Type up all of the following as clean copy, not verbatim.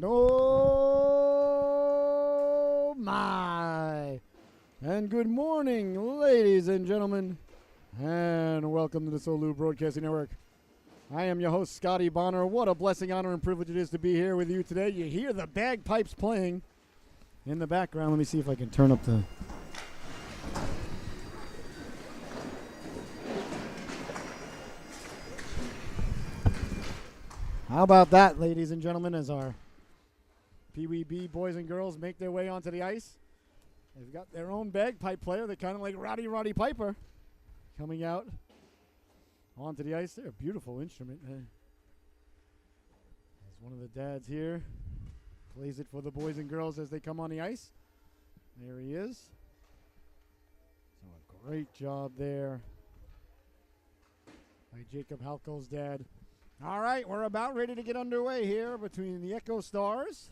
Oh, my. And good morning, ladies and gentlemen, and welcome to the Solu Broadcasting Network. I am your host, Scotty Bonner. What a blessing, honor, and privilege it is to be here with you today. You hear the bagpipes playing in the background. Let me see if I can turn up the... How about that, ladies and gentlemen, as our Peewee B boys and girls make their way onto the ice. They've got their own bagpipe player. They're kind of like Roddy Piper coming out onto the ice. They're a beautiful instrument. There's one of the dads here. Plays it for the boys and girls as they come on the ice. There he is. So a great job there by Jacob Halko's dad. All right, we're about ready to get underway here between the Echo Stars.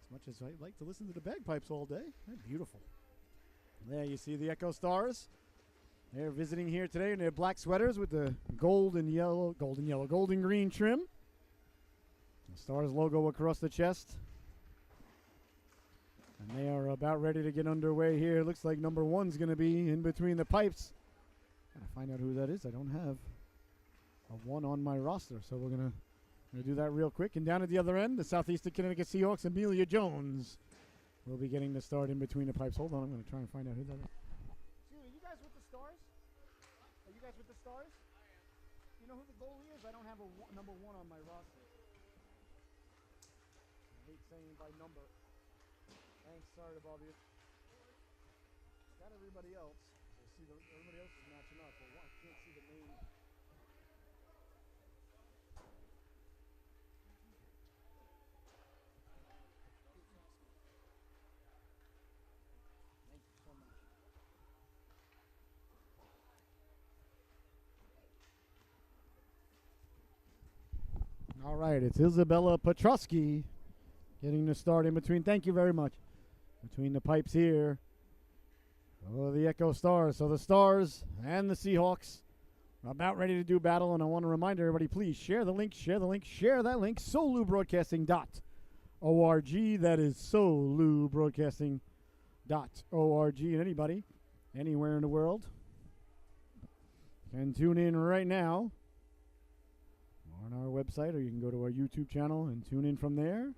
As much as I like to listen to the bagpipes all day, they're beautiful. There you see the Echo Stars. They're visiting here today in their black sweaters with the golden green trim. The Stars logo across the chest. And they are about ready to get underway here. Looks like number one's going to be in between the pipes. Gotta find out who that is. I don't have a one on my roster, so we're gonna do that real quick. And down at the other end, the Southeastern Connecticut Seahawks, Amelia Jones, will be getting the start in between the pipes. Hold on, I'm gonna try and find out who that is. Excuse me, you guys with the Stars? Are you guys with the Stars? You know who the goalie is? I don't have a number one on my roster. I hate saying by number. Thanks, sorry to bother you. Got everybody else. So see, everybody else is matching up, but I can't see the name. All right, it's Isabella Petrosky getting the start in between. Thank you very much. Between the pipes here. Oh, the Echo Stars. So the Stars and the Seahawks are about ready to do battle. And I want to remind everybody, please share the link, share the link, share that link. solubroadcasting.org. That is solubroadcasting.org. And anybody, anywhere in the world, can tune in right now on our website, or you can go to our YouTube channel and tune in from there.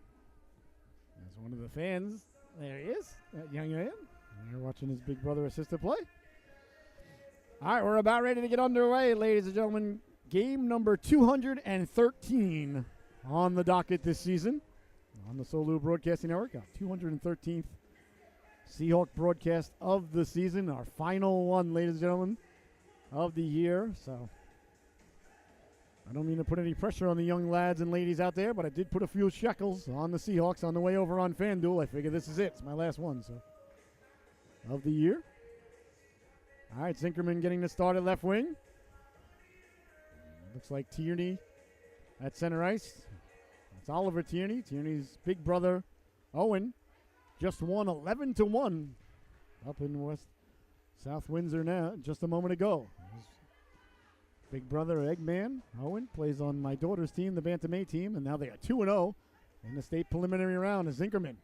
As one of the fans, there he is, that young man. You're watching his big brother or sister play. All right, we're about ready to get underway, ladies and gentlemen. Game number 213 on the docket this season on the Solu Broadcasting Network. Our 213th Seahawk broadcast of the season, our final one, ladies and gentlemen, of the year. So I don't mean to put any pressure on the young lads and ladies out there, but I did put a few shekels on the Seahawks on the way over on FanDuel. I figure this is it. It's my last one, so, of the year. All right, Zinkerman getting the start at left wing. Looks like Tierney at center ice. That's Oliver Tierney. Tierney's big brother, Owen, just won 11-1 up in South Windsor now, just a moment ago. Big brother Eggman, Owen, plays on my daughter's team, the Bantam A team, and now they are 2-0 in the state preliminary round as Zinkerman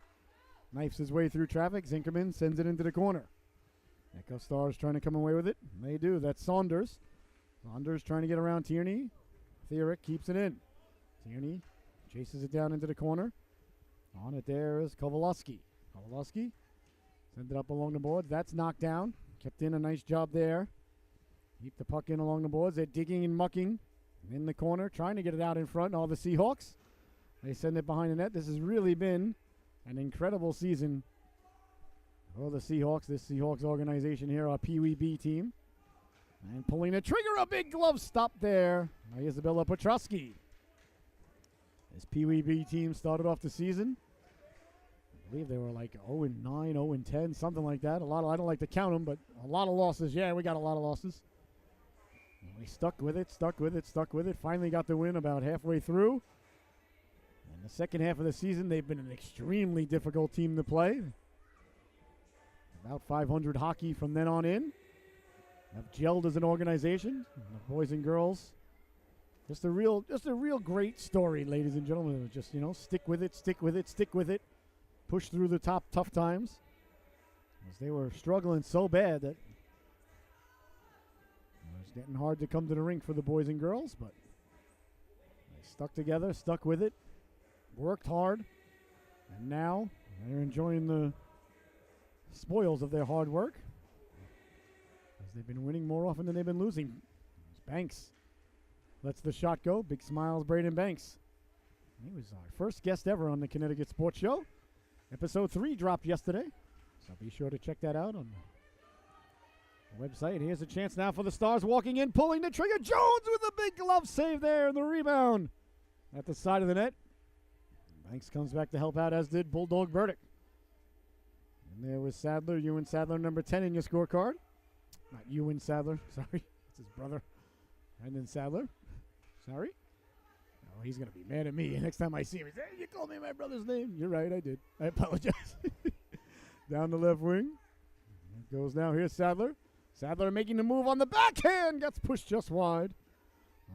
knifes his way through traffic. Zinkerman sends it into the corner. Echo Stars trying to come away with it. They do. That's Saunders. Saunders trying to get around Tierney. Theoric keeps it in. Tierney chases it down into the corner. On it there is Kowalowski. Kowalowski sends it up along the boards. That's knocked down. Kept in a nice job there. Keep the puck in along the boards. They're digging and mucking in the corner, trying to get it out in front. All the Seahawks, they send it behind the net. This has really been an incredible season for the Seahawks. This Seahawks organization here, our Peewee B team. And pulling the trigger, a big glove stop there by Isabella Petrosky. This Peewee B team started off the season. I believe they were like 0-9, 0-10, something like that. I don't like to count them, but a lot of losses. Yeah, we got a lot of losses. We stuck with it. Finally got the win about halfway through. In the second half of the season, they've been an extremely difficult team to play. About 500 hockey from then on in. Have gelled as an organization. The boys and girls Just a real great story, ladies and gentlemen. Just, stick with it, stick with it, stick with it. Push through the tough times. As they were struggling so bad that it was getting hard to come to the rink for the boys and girls, but they stuck together, stuck with it, worked hard, and now they're enjoying the spoils of their hard work as they've been winning more often than they've been losing. Banks lets the shot go. Big smiles, Braden Banks. He was our first guest ever on the Connecticut Sports Show. Episode 3 dropped yesterday, so be sure to check that out on the website. Here's a chance now for the Stars walking in, pulling the trigger. Jones with a big glove save there, and the rebound at the side of the net. Banks comes back to help out, as did Bulldog Burdick. And there was Sadler, Ewan Sadler, number 10 in your scorecard. Not Ewan Sadler, sorry. It's his brother. And then Sadler. Sorry. Oh, he's going to be mad at me. Next time I see him, he says, hey, you called me my brother's name. You're right, I did. I apologize. Down the left wing. It goes now. Here's Sadler. Sadler making the move on the backhand. Gets pushed just wide.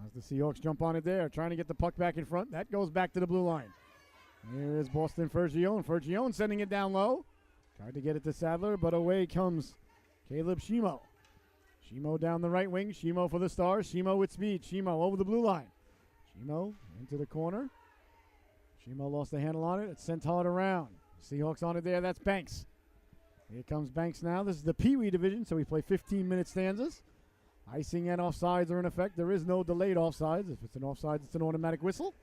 As the Seahawks jump on it there, trying to get the puck back in front. That goes back to the blue line. Here is Boston Fergione. Fergione sending it down low. Tried to get it to Sadler, but away comes Caleb Shimo. Shimo down the right wing. Shimo for the Stars. Shimo with speed. Shimo over the blue line. Shimo into the corner. Shimo lost the handle on it. It's sent hard around. Seahawks on it there. That's Banks. Here comes Banks now. This is the Peewee division, so we play 15-minute stanzas. Icing and offsides are in effect. There is no delayed offsides. If it's an offsides, it's an automatic whistle.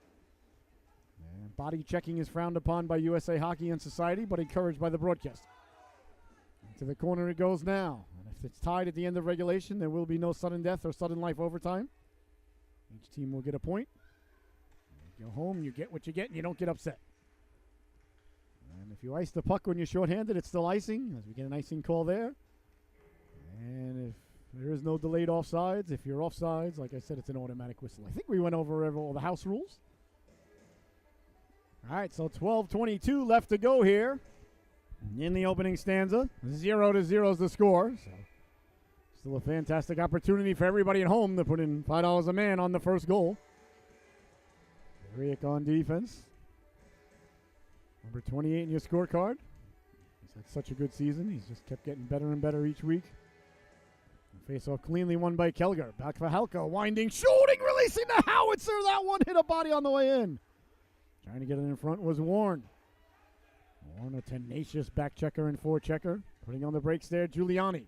And body checking is frowned upon by USA Hockey and Society, but encouraged by the broadcast. Into the corner it goes now. And if it's tied at the end of regulation, there will be no sudden death or sudden life overtime. Each team will get a point. You go home, you get what you get, and you don't get upset. And if you ice the puck when you're shorthanded, it's still icing, as we get an icing call there. And if there is no delayed offsides, if you're offsides, like I said, it's an automatic whistle. I think we went over all the house rules. All right, so 12:22 left to go here in the opening stanza. 0-0 is the score. So still a fantastic opportunity for everybody at home to put in $5 a man on the first goal. Riek on defense. Number 28 in your scorecard. He's had such a good season. He's just kept getting better and better each week. Face off cleanly won by Kelger. Back for Halko. Winding, shooting, releasing the howitzer. That one hit a body on the way in. Trying to get it in front was Warren. Warren, a tenacious back checker and forechecker. Putting on the brakes there, Giuliani.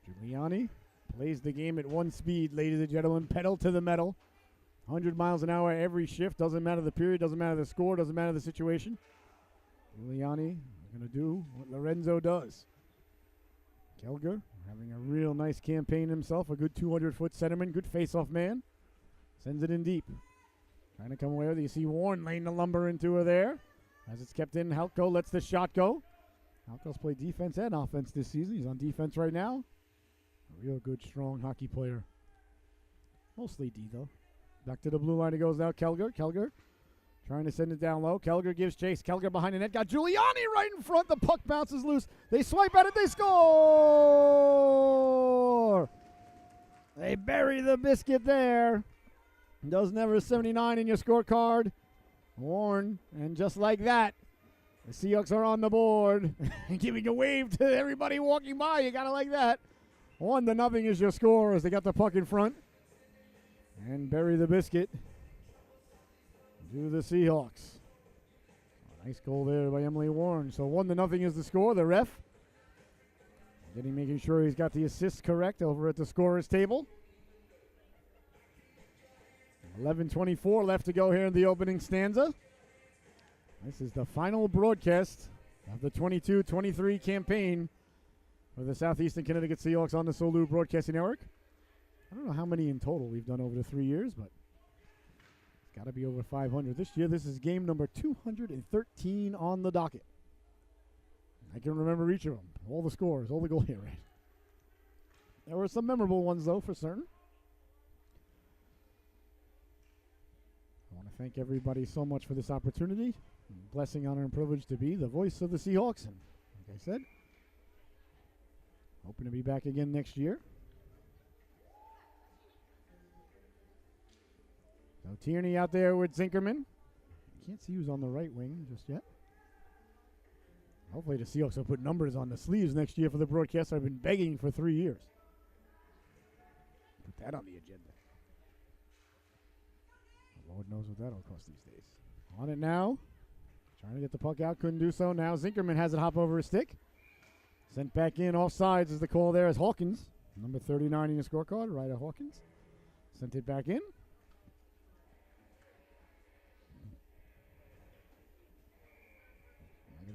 Giuliani plays the game at one speed, ladies and gentlemen. Pedal to the metal. 100 miles an hour every shift. Doesn't matter the period, doesn't matter the score, doesn't matter the situation. Giuliani going to do what Lorenzo does. Kelger having a real nice campaign himself. A good 200-foot centerman. Good face-off man. Sends it in deep. Trying to come away with it. You see Warren laying the lumber into her there. As it's kept in, Halko lets the shot go. Halko's played defense and offense this season. He's on defense right now. A real good, strong hockey player. Mostly D, though. Back to the blue line it goes now. Kelger. Kelger trying to send it down low. Kelger gives chase. Kelger behind the net. Got Giuliani right in front. The puck bounces loose. They swipe at it. They score! They bury the biscuit there. Does never 79 in your scorecard. Warren. And just like that, the Seahawks are on the board. Giving a wave to everybody walking by. You got to like that. 1-0 is your score as they got the puck in front. And bury the biscuit to the Seahawks. Nice goal there by Emily Warren. So 1-0 is the score. The ref making sure he's got the assists correct over at the scorer's table. 11:24 left to go here in the opening stanza. This is the final broadcast of the 22-23 campaign for the Southeastern Connecticut Seahawks on the Solu Broadcasting Network. I don't know how many in total we've done over the 3 years, but it's got to be over 500 this year. This is game number 213 on the docket. I can remember each of them, all the scores, all the goal here. Right? There were some memorable ones, though, for certain. I want to thank everybody so much for this opportunity. Blessing, honor, and privilege to be the voice of the Seahawks. And like I said, hoping to be back again next year. So Tierney out there with Zinkerman. Can't see who's on the right wing just yet. Hopefully the Seahawks will put numbers on the sleeves next year for the broadcast. I've been begging for 3 years. Put that on the agenda. Lord knows what that'll cost these days. On it now. Trying to get the puck out. Couldn't do so. Now Zinkerman has it hop over his stick. Sent back in. Offsides is the call there as Hawkins. Number 39 in your scorecard. Ryder Hawkins. Sent it back in.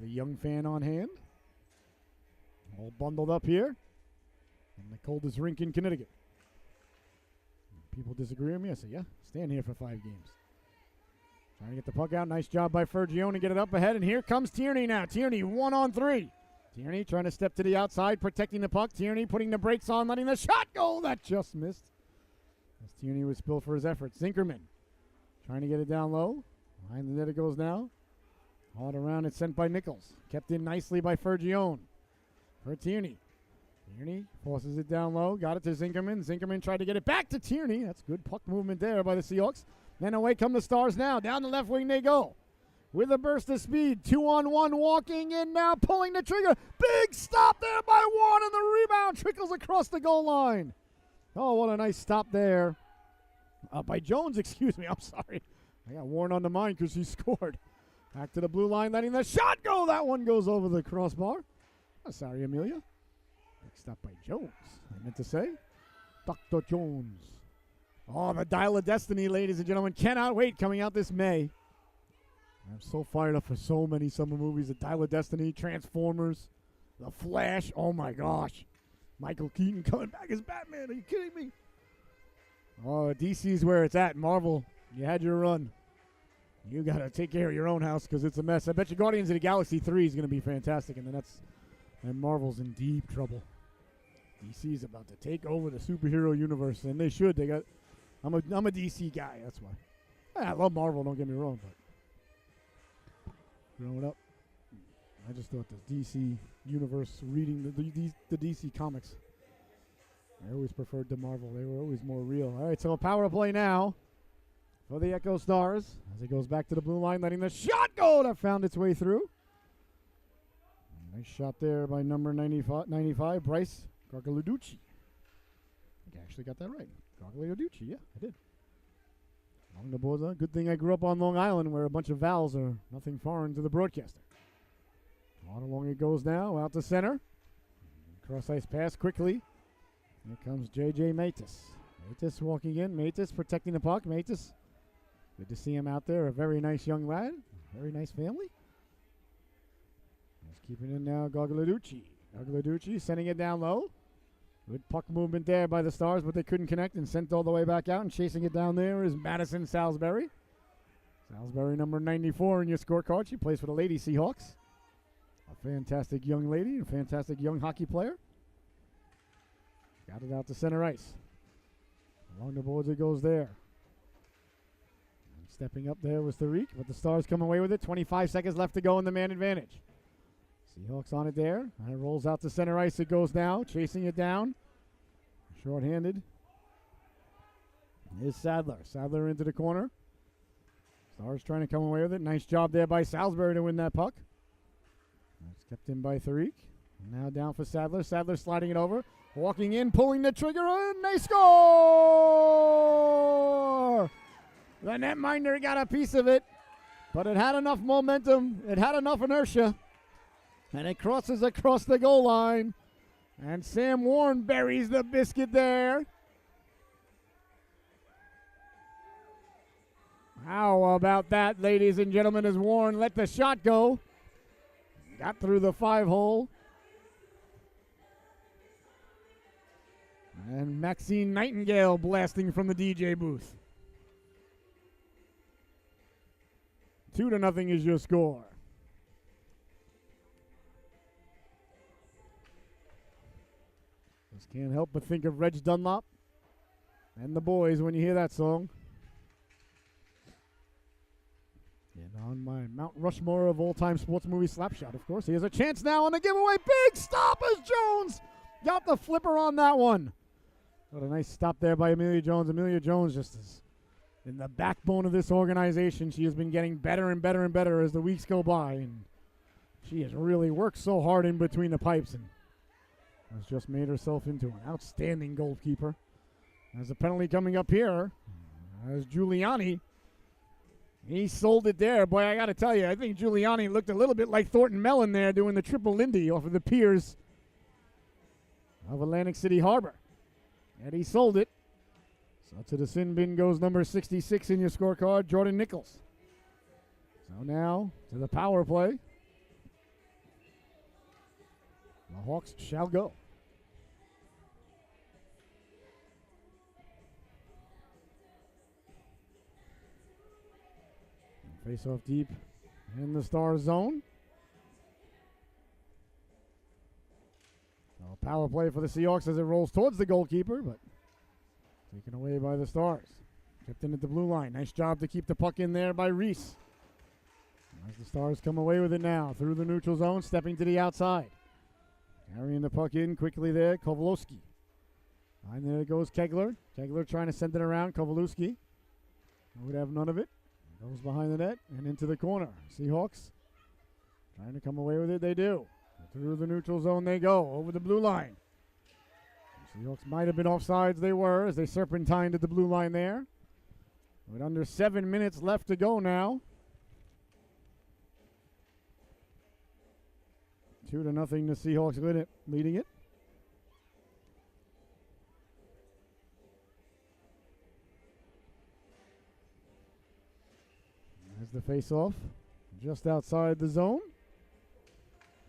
The young fan on hand. All bundled up here in the coldest rink in Connecticut. People disagree with me. I say, yeah, stand here for 5 games. Trying to get the puck out. Nice job by Fergione to get it up ahead. And here comes Tierney now. Tierney 1-on-3. Tierney trying to step to the outside, protecting the puck. Tierney putting the brakes on, letting the shot go. That just missed. As Tierney was spilled for his efforts. Zinkerman trying to get it down low. Behind the net it goes now. Hauled around and sent by Nichols. Kept in nicely by Fergione. For Tierney. Tierney forces it down low. Got it to Zinkerman. Zinkerman tried to get it back to Tierney. That's good puck movement there by the Seahawks. Then away come the Stars now. Down the left wing they go. With a burst of speed. 2-on-1 walking in now. Pulling the trigger. Big stop there by Warren. And the rebound trickles across the goal line. Oh, what a nice stop there. By Jones, excuse me. I'm sorry. I got Warren on the mind because he scored. Back to the blue line, letting the shot go. That one goes over the crossbar. Oh, sorry, Amelia. Big stop by Jones. I meant to say Dr. Jones. Oh, the Dial of Destiny, ladies and gentlemen. Cannot wait, coming out this May. I'm so fired up for so many summer movies. The Dial of Destiny, Transformers, The Flash. Oh, my gosh. Michael Keaton coming back as Batman. Are you kidding me? Oh, DC's where it's at. Marvel, you had your run. You got to take care of your own house because it's a mess. I bet you Guardians of the Galaxy 3 is going to be fantastic, and Marvel's in deep trouble. DC's about to take over the superhero universe, and they should. I'm a DC guy, that's why. I love Marvel, don't get me wrong, but growing up, I just thought the DC universe, reading the DC comics, I always preferred the Marvel. They were always more real. All right, so a power play now for the Echo Stars as it goes back to the blue line, letting the shot go. That found its way through. Nice shot there by number 95 Bryce Gargaluducci. I think I actually got that right. Gargaluducci, yeah, I did. Along the boards, good thing I grew up on Long Island where a bunch of vowels are nothing foreign to the broadcaster. On along it goes now, out to center. Cross ice pass quickly. Here comes J.J. Matus. Matus walking in. Matus protecting the puck. Matus. Good to see him out there. A very nice young lad. Very nice family. He's keeping it now. Gargaluducci. Gargaluducci sending it down low. Good puck movement there by the Stars, but they couldn't connect and sent all the way back out. And chasing it down there is Madison Salisbury. Salisbury, number 94 in your scorecard. She plays for the Lady Seahawks. A fantastic young lady, a fantastic young hockey player. Got it out to center ice. Along the boards it goes there. And stepping up there was Tariq, but the Stars come away with it. 25 seconds left to go in the man advantage. Seahawks on it there. And it rolls out to center ice. It goes now. Chasing it down. Short-handed. Is Sadler. Sadler into the corner. Stars trying to come away with it. Nice job there by Salisbury to win that puck. It's kept in by Tariq. Now down for Sadler. Sadler sliding it over. Walking in, pulling the trigger, and they score! The netminder got a piece of it, but it had enough momentum. It had enough inertia. And it crosses across the goal line. And Sam Warren buries the biscuit there. How about that, ladies and gentlemen, as Warren let the shot go. Got through the 5-hole. And Maxine Nightingale blasting from the DJ booth. 2-0 is your score. Just can't help but think of Reg Dunlop and the boys when you hear that song. And on my Mount Rushmore of all-time sports movie Slapshot, of course. He has a chance now on the giveaway. Big stop as Jones got the flipper on that one. What a nice stop there by Amelia Jones. Amelia Jones just been the backbone of this organization. She has been getting better and better and better as the weeks go by, and she has really worked so hard in between the pipes and has just made herself into an outstanding goalkeeper. There's a penalty coming up here as Giuliani. He sold it there. Boy, I got to tell you, I think Giuliani looked a little bit like Thornton Mellon there doing the triple Lindy off of the piers of Atlantic City Harbor. And he sold it. So to the sin bin goes number 66 in your scorecard, Jordan Nichols. So now to the power play. The Hawks shall go. Face off deep in the Stars zone. So power play for the Seahawks as it rolls towards the goalkeeper, but taken away by the Stars. Kept in at the blue line. Nice job to keep the puck in there by Reese. As the Stars come away with it now through the neutral zone, stepping to the outside. Carrying the puck in quickly there, Kowalski. And there goes Kegler. Kegler trying to send it around. Kowalski would have none of it. Goes behind the net and into the corner. Seahawks trying to come away with it. They do. Through the neutral zone they go. Over the blue line. Seahawks might have been offsides. They were as they serpentined at the blue line there. With under 7 minutes left to go now. 2-0 the Seahawks leading it. There's the face-off just outside the zone.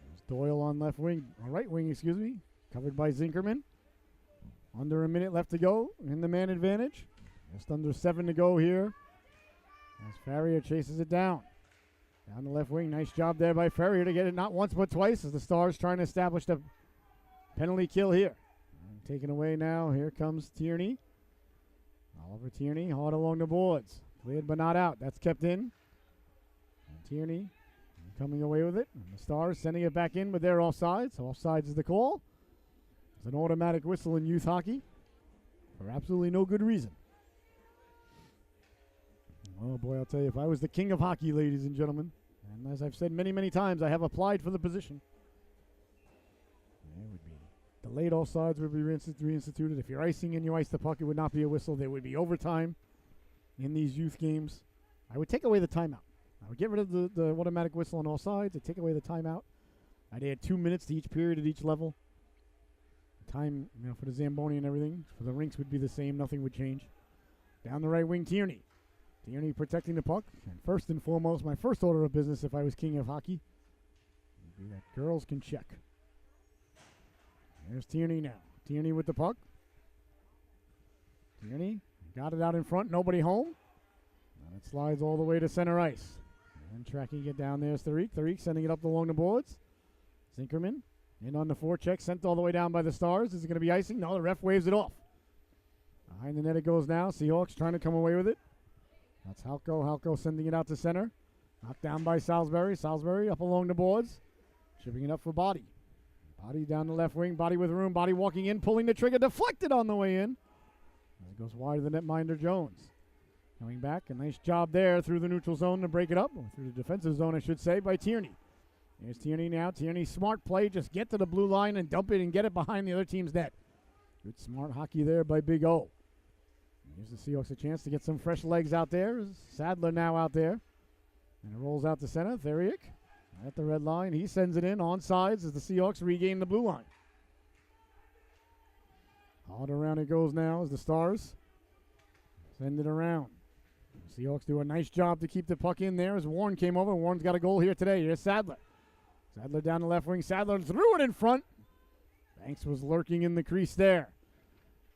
There's Doyle on right wing, covered by Zinkerman. Under a minute left to go in the man advantage. Just under 7 to go here as Farrier chases it down. Down the left wing, nice job there by Farrier to get it not once but twice as the Stars trying to establish the penalty kill here. And taken away now, here comes Tierney. Oliver Tierney hard along the boards. Cleared but not out, that's kept in. Tierney coming away with it. And the Stars sending it back in, but they're offsides. So offsides is the call. It's an automatic whistle in youth hockey for absolutely no good reason. Oh boy, I'll tell you, if I was the king of hockey, ladies and gentlemen, and as I've said many, many times, I have applied for the position. It would be delayed offsides would be reinstituted. If you're icing and you ice the puck, it would not be a whistle. There would be overtime in these youth games. I would take away the timeout. I would get rid of the automatic whistle on all sides. I'd take away the timeout. I'd add 2 minutes to each period at each level. Time, for the Zamboni and everything. For the rinks would be the same. Nothing would change. Down the right wing, Tierney. Tierney protecting the puck. And first and foremost, my first order of business if I was king of hockey would be that girls can check. There's Tierney now. Tierney with the puck. Tierney got it out in front. Nobody home. And it slides all the way to center ice. And tracking it down there is Tariq. Tariq sending it up along the boards. Zinkerman in on the forecheck. Sent all the way down by the Stars. Is it going to be icing? No, the ref waves it off. Behind the net it goes now. Seahawks trying to come away with it. That's Halko. Halko sending it out to center. Knocked down by Salisbury. Salisbury up along the boards. Shipping it up for Body. Body down the left wing. Body with room. Body walking in. Pulling the trigger. Deflected on the way in. As it goes wide of the netminder Jones. Coming back. A nice job there through the neutral zone to break it up. Or through the defensive zone, I should say, by Tierney. Here's Tierney now. Tierney, smart play. Just get to the blue line and dump it and get it behind the other team's net. Good smart hockey there by Big O. Gives the Seahawks a chance to get some fresh legs out there. Sadler now out there. And it rolls out to center. Theriak at the red line. He sends it in on sides as the Seahawks regain the blue line. Hard around it goes now as the Stars send it around. The Seahawks do a nice job to keep the puck in there as Warren came over. Warren's got a goal here today. Here's Sadler. Sadler down the left wing. Sadler threw it in front. Banks was lurking in the crease there.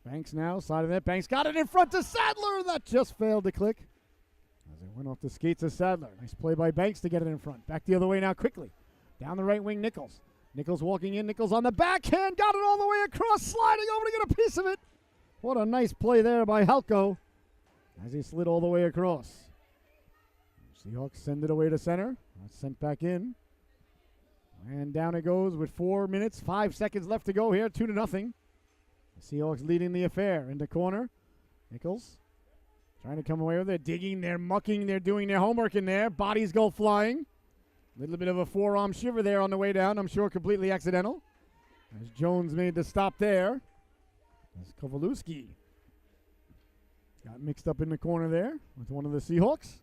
Banks now, side of that. Banks got it in front to Sadler. That just failed to click as it went off the skates of Sadler. Nice play by Banks to get it in front. Back the other way now quickly. Down the right wing, Nichols. Nichols walking in. Nichols on the backhand. Got it all the way across. Sliding over to get a piece of it. What a nice play there by Halko as he slid all the way across. Seahawks send it away to center. That's sent back in. And down it goes with 4 minutes, 5 seconds left to go here. 2-0. The Seahawks leading the affair in the corner. Nichols Trying to come away with it. Digging, they're mucking, they're doing their homework in there. Bodies go flying. A little bit of a forearm shiver there on the way down. I'm sure completely accidental. As Jones made the stop there. As Kowalewski got mixed up in the corner there with one of the Seahawks.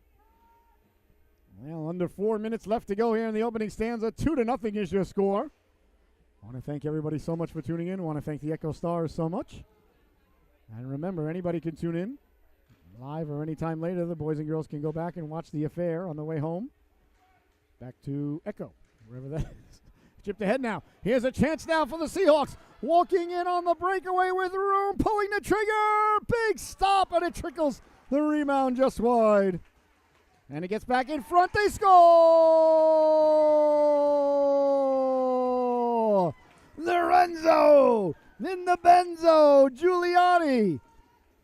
Well, under 4 minutes left to go here in the opening stanza. 2-0 is your score. I want to thank everybody so much for tuning in. I want to thank the Echo Stars so much. And remember, anybody can tune in live or anytime later. The boys and girls can go back and watch the affair on the way home. Back to Echo, wherever that is. Chipped ahead now. Here's a chance now for the Seahawks. Walking in on the breakaway with room, pulling the trigger. Big stop, and it trickles the rebound just wide. And it gets back in front. They score! Lorenzo in the benzo. Giuliani,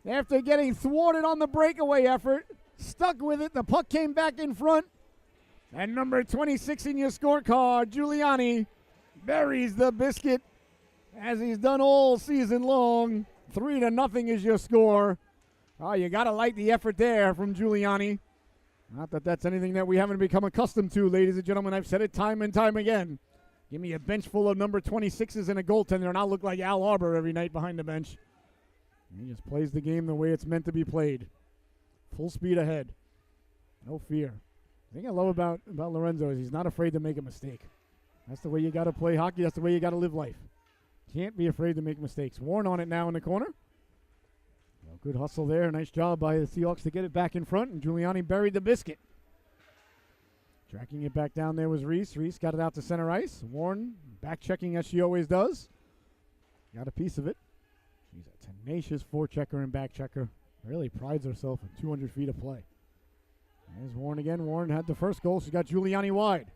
after getting thwarted on the breakaway effort, stuck with it. The puck came back in front. And number 26 in your scorecard, Giuliani, buries the biscuit as he's done all season long. 3-0 is your score. Oh, you got to like the effort there from Giuliani. Not that that's anything that we haven't become accustomed to, ladies and gentlemen. I've said it time and time again. Give me a bench full of number 26s and a goaltender, and I'll look like Al Arbor every night behind the bench. He just plays the game the way it's meant to be played. Full speed ahead. No fear. The thing I love about Lorenzo is he's not afraid to make a mistake. That's the way you got to play hockey. That's the way you got to live life. Can't be afraid to make mistakes. Warren on it now in the corner. Well, good hustle there. Nice job by the Seahawks to get it back in front, and Giuliani buried the biscuit. Tracking it back down there was Reese. Reese got it out to center ice. Warren back checking as she always does. Got a piece of it. She's a tenacious forechecker and back checker. Really prides herself in 200 feet of play. There's Warren again. Warren had the first goal. She got Giuliani wide.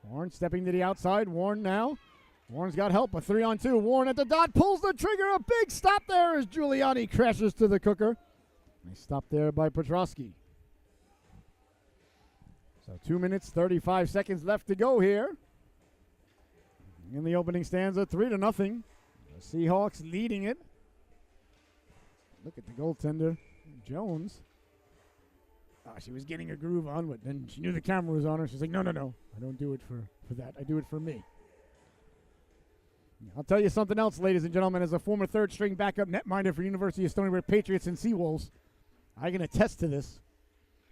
Warren stepping to the outside. Warren now. Warren's got help. A 3-on-2. Warren at the dot. Pulls the trigger. A big stop there as Giuliani crashes to the cooker. Nice stop there by Petrosky. So 2 minutes, 35 seconds left to go here. In the opening stanza, 3-0. The Seahawks leading it. Look at the goaltender, Jones. She was getting a groove on, but then she knew the camera was on her. She's like, no. I don't do it for that. I do it for me. I'll tell you something else, ladies and gentlemen. As a former third-string backup netminder for University of Stony Brook Patriots and Seawolves, I can attest to this.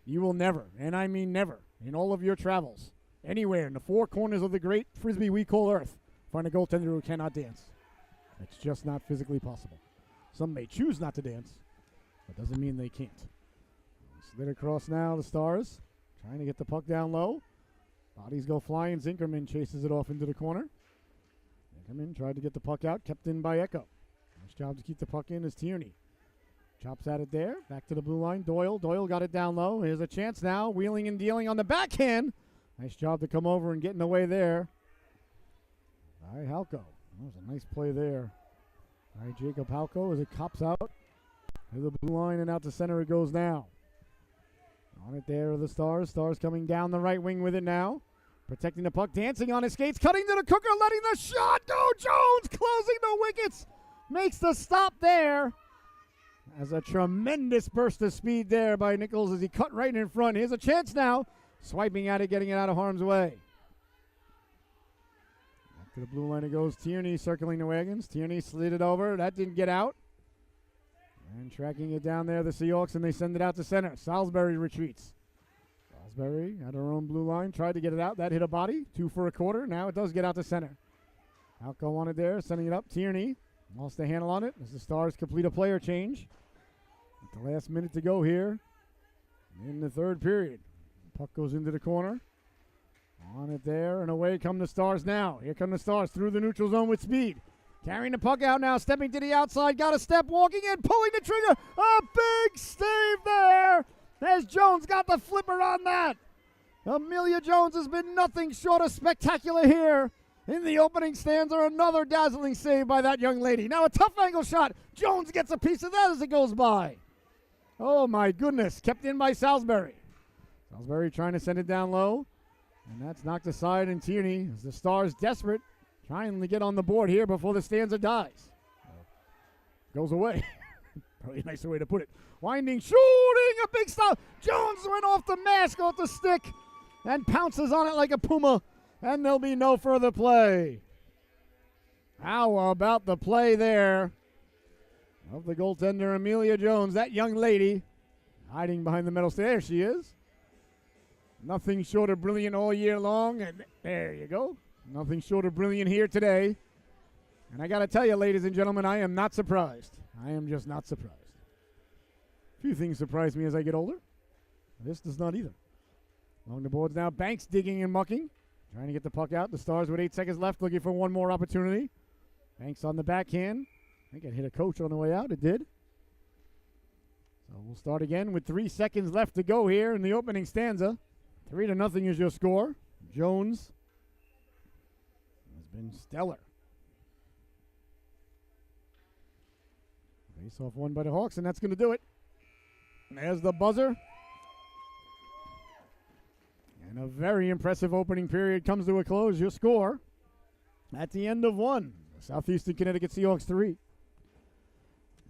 You will never, and I mean never, in all of your travels, anywhere in the four corners of the great Frisbee we call Earth, find a goaltender who cannot dance. It's just not physically possible. Some may choose not to dance, but doesn't mean they can't. Slid across now, the Stars, trying to get the puck down low. Bodies go flying. Zinkerman chases it off into the corner. Zinkerman tried to get the puck out, kept in by Echo. Nice job to keep the puck in is Tierney. Chops at it there, back to the blue line. Doyle got it down low. Here's a chance now, wheeling and dealing on the backhand. Nice job to come over and get in the way there. All right, Halko. That was a nice play there. All right, Jacob Halko as it cops out to the blue line, and out to center it goes now. On it there are the Stars. Stars coming down the right wing with it now. Protecting the puck, dancing on his skates, cutting to the cooker, letting the shot go. Jones closing the wickets. Makes the stop there. As a tremendous burst of speed there by Nichols as he cut right in front. Here's a chance now. Swiping at it, getting it out of harm's way. Back to the blue line it goes. Tierney circling the wagons. Tierney slid it over. That didn't get out. And tracking it down there, the Seahawks, and they send it out to center. Salisbury retreats. Salisbury at her own blue line, tried to get it out. That hit a body, 2 for a quarter. Now it does get out to center. Halko on it there, sending it up. Tierney lost the handle on it as the Stars complete a player change. At the last minute to go here in the third period. Puck goes into the corner. On it there, and away come the Stars now. Here come the Stars through the neutral zone with speed. Carrying the puck out now, stepping to the outside, got a step, walking in, pulling the trigger. A big save there as Jones got the flipper on that. Amelia Jones has been nothing short of spectacular here in the opening stanza. Another dazzling save by that young lady. Now a tough angle shot. Jones gets a piece of that as it goes by. Oh my goodness, kept in by Salisbury. Salisbury trying to send it down low, and that's knocked aside, and Tierney, as the Stars desperate, trying to get on the board here before the stanza dies. Goes away. Probably a nicer way to put it. Winding, shooting, a big stop. Jones went off the mask, off the stick, and pounces on it like a puma, and there'll be no further play. How about the play there of the goaltender, Amelia Jones, that young lady hiding behind the medal stand. There she is. Nothing short of brilliant all year long, and there you go. Nothing short of brilliant here today. And I got to tell you, ladies and gentlemen, I am not surprised. I am just not surprised. A few things surprise me as I get older. This does not either. Along the boards now, Banks digging and mucking, trying to get the puck out. The Stars with 8 seconds left, looking for one more opportunity. Banks on the backhand. I think it hit a coach on the way out. It did. So we'll start again with 3 seconds left to go here in the opening stanza. 3-0 is your score. Jones has been stellar. Face off won by the Hawks, and that's going to do it. And there's the buzzer. And a very impressive opening period comes to a close. Your score at the end of one. Southeastern Connecticut Seahawks 3.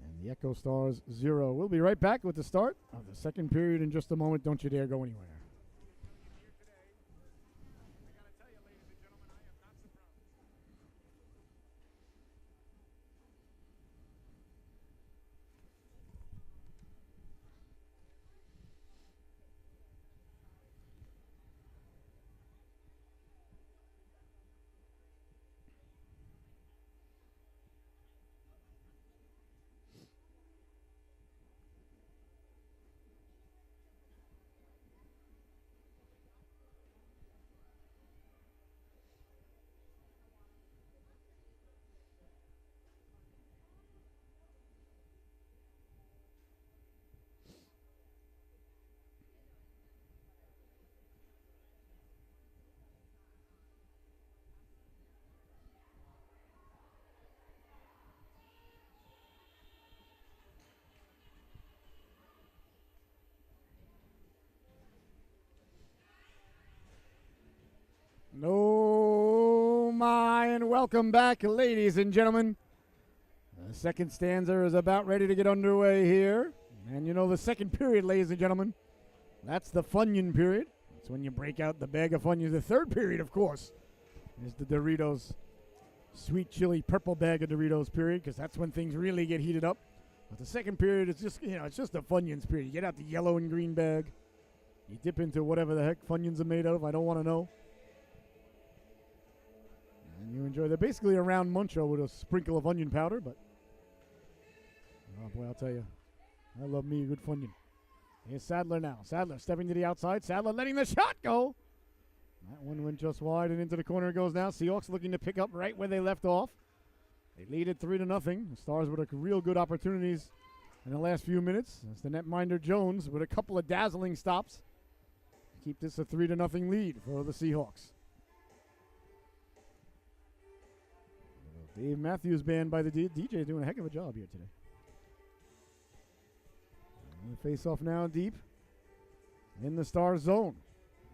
And the Echo Stars 0. We'll be right back with the start of the second period in just a moment. Don't you dare go anywhere. No, my, and welcome back, ladies and gentlemen. The second stanza is about ready to get underway here. And you know the second period, ladies and gentlemen, that's the Funyun period. That's when you break out the bag of Funyuns. The third period, of course, is the Doritos sweet chili purple bag of Doritos period, because that's when things really get heated up. But the second period is just, it's just the Funyuns period. You get out the yellow and green bag. You dip into whatever the heck Funyuns are made of. I don't want to know. And you enjoy. They're basically a round muncho with a sprinkle of onion powder, but oh boy, I'll tell you, I love me a good Funyun. Here's Sadler now. Sadler stepping to the outside. Sadler letting the shot go. That one went just wide and into the corner it goes now. Seahawks looking to pick up right where they left off. They lead it 3-0. The Stars with a real good opportunities in the last few minutes. That's the netminder Jones with a couple of dazzling stops. Keep this a 3-0 lead for the Seahawks. Dave Matthews Band by the DJ doing a heck of a job here today. Face off now deep in the Star zone.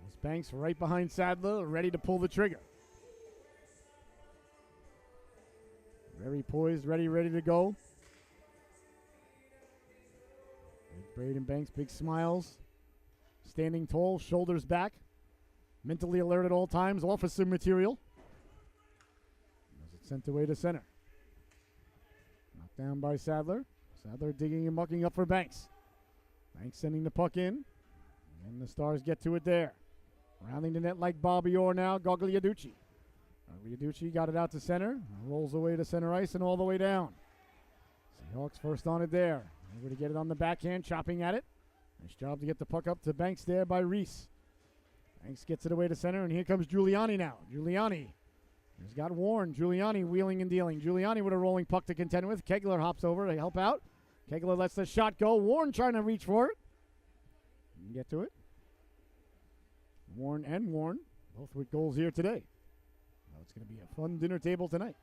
This Banks right behind Sadler, ready to pull the trigger. Very poised, ready to go. Braden Banks, big smiles. Standing tall, shoulders back. Mentally alert at all times, officer material. Sent away to center. Knocked down by Sadler. Sadler digging and mucking up for Banks. Banks sending the puck in. And the Stars get to it there. Rounding the net like Bobby Orr now, Gogliaducci. Gogliaducci got it out to center. Rolls away to center ice and all the way down. Seahawks first on it there. Able to get it on the backhand, chopping at it. Nice job to get the puck up to Banks there by Reese. Banks gets it away to center, and here comes Giuliani now. Giuliani. He's got Warren. Giuliani wheeling and dealing. Giuliani with a rolling puck to contend with. Kegler hops over to help out. Kegler lets the shot go. Warren trying to reach for it. Didn't get to it. Warren, both with goals here today. Oh, it's going to be a fun dinner table tonight.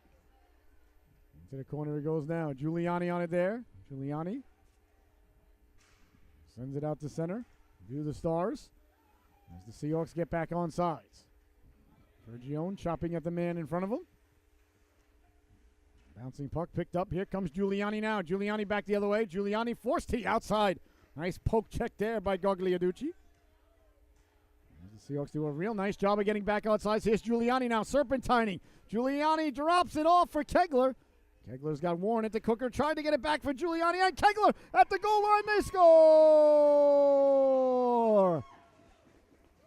Into the corner it goes now. Giuliani on it there. Giuliani sends it out to center. Do the Stars as the Seahawks get back on sides. Bergione chopping at the man in front of him. Bouncing puck picked up. Here comes Giuliani now. Giuliani back the other way. Giuliani forced to the outside. Nice poke check there by Gogliaducci. The Seahawks do a real nice job of getting back outside. Here's Giuliani now, serpentining. Giuliani drops it off for Kegler. Kegler's got Warren at the cooker, tried to get it back for Giuliani, and Kegler at the goal line, they score!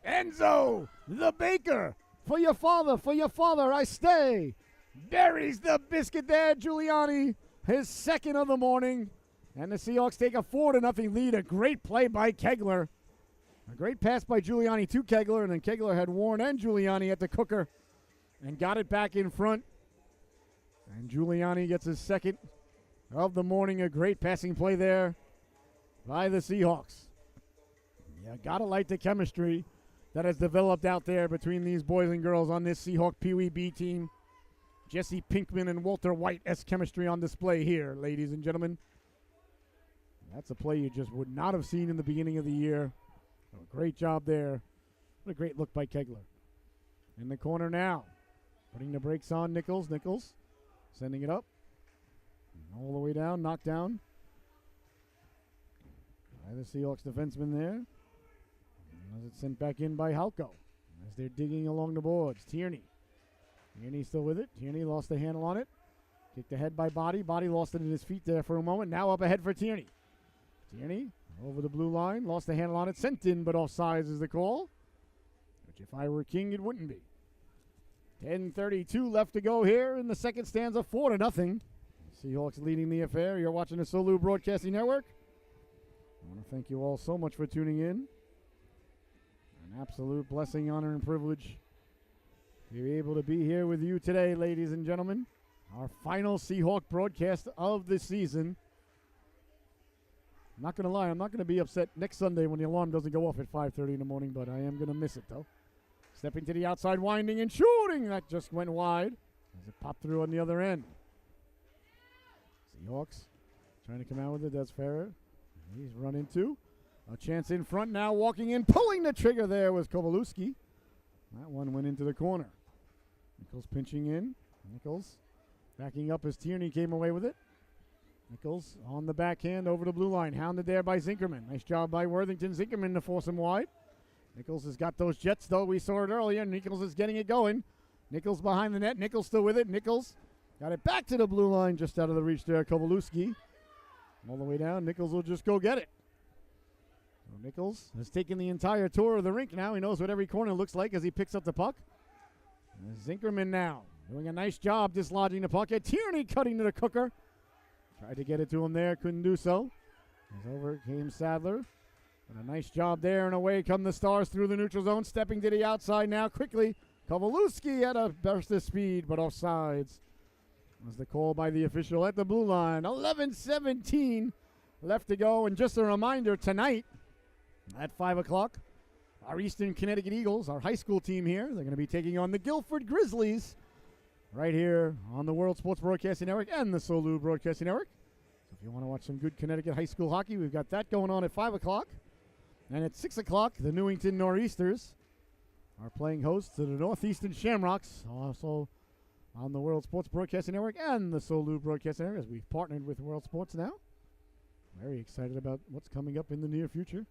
Enzo, the baker, for your father, I stay. Buries the biscuit there, Giuliani, his second of the morning. And the Seahawks take a 4-0 lead. A great play by Kegler. A great pass by Giuliani to Kegler, and then Kegler had Warren and Giuliani at the cooker and got it back in front. And Giuliani gets his second of the morning. A great passing play there by the Seahawks. Yeah, gotta like the chemistry that has developed out there between these boys and girls on this Seahawk Peewee B team. Jesse Pinkman and Walter White-esque chemistry on display here, ladies and gentlemen. That's a play you just would not have seen in the beginning of the year. A great job there. What a great look by Kegler. In the corner now. Putting the brakes on Nichols. Nichols sending it up. All the way down. Knocked down by the Seahawks defenseman there. As it's sent back in by Halko. As they're digging along the boards. Tierney. Tierney still with it. Tierney lost the handle on it. Kicked ahead by Body. Body lost it in his feet there for a moment. Now up ahead for Tierney. Tierney over the blue line. Lost the handle on it. Sent in, but offsides is the call. Which if I were king, it wouldn't be. 10:32 left to go here in the second stanza. 4-0. Seahawks leading the affair. You're watching the Solu Broadcasting Network. I want to thank you all so much for tuning in. An absolute blessing, honor, and privilege to be able to be here with you today, ladies and gentlemen. Our final Seahawk broadcast of the season. I'm not going to lie, I'm not going to be upset next Sunday when the alarm doesn't go off at 5:30 in the morning, but I am going to miss it, though. Stepping to the outside, winding and shooting. That just went wide as it popped through on the other end. Seahawks trying to come out with it. That's Farrer. He's run into a chance in front now, walking in, pulling the trigger there was Kowalewski. That one went into the corner. Nichols pinching in. Nichols backing up as Tierney came away with it. Nichols on the backhand over the blue line. Hounded there by Zinkerman. Nice job by Worthington. Zinkerman to force him wide. Nichols has got those jets, though. We saw it earlier. Nichols is getting it going. Nichols behind the net. Nichols still with it. Nichols got it back to the blue line, just out of the reach there. Kowalewski all the way down. Nichols will just go get it. So Nichols has taken the entire tour of the rink now. He knows what every corner looks like as he picks up the puck. And Zinkerman now doing a nice job dislodging the puck. Tierney cutting to the cooker. Tried to get it to him there, couldn't do so. As over came Sadler. And a nice job there, and away come the Stars through the neutral zone. Stepping to the outside now quickly. Kowalewski at a burst of speed, but offsides. Was the call by the official at the blue line. 11:17 left to go. And just a reminder, tonight at 5 o'clock, our Eastern Connecticut Eagles, our high school team here, they're going to be taking on the Guilford Grizzlies right here on the World Sports Broadcasting Network and the Solu Broadcasting Network. So if you want to watch some good Connecticut high school hockey, we've got that going on at 5 o'clock. And at 6 o'clock, the Newington Nor'easters are playing host to the Northeastern Shamrocks, also on the World Sports Broadcasting Network and the Solu Broadcasting Network, as we've partnered with World Sports now. Very excited about what's coming up in the near future.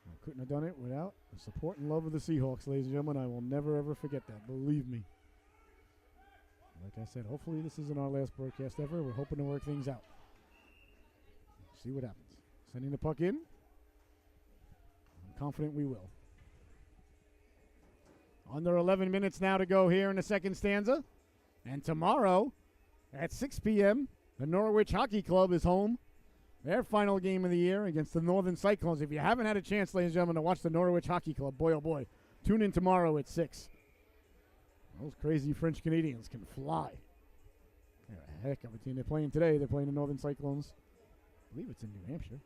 I couldn't have done it without the support and love of the Seahawks, ladies and gentlemen. I will never, ever forget that. Believe me. Like I said, hopefully this isn't our last broadcast ever. We're hoping to work things out. See what happens. Sending the puck in. I'm confident we will. Under 11 minutes now to go here in the second stanza. And tomorrow at 6 p.m., the Norwich Hockey Club is home. Their final game of the year against the Northern Cyclones. If you haven't had a chance, ladies and gentlemen, to watch the Norwich Hockey Club, boy, oh boy, tune in tomorrow at 6. Those crazy French Canadians can fly. They're a heck of a team. They're playing today. They're playing the Northern Cyclones. I believe it's in New Hampshire.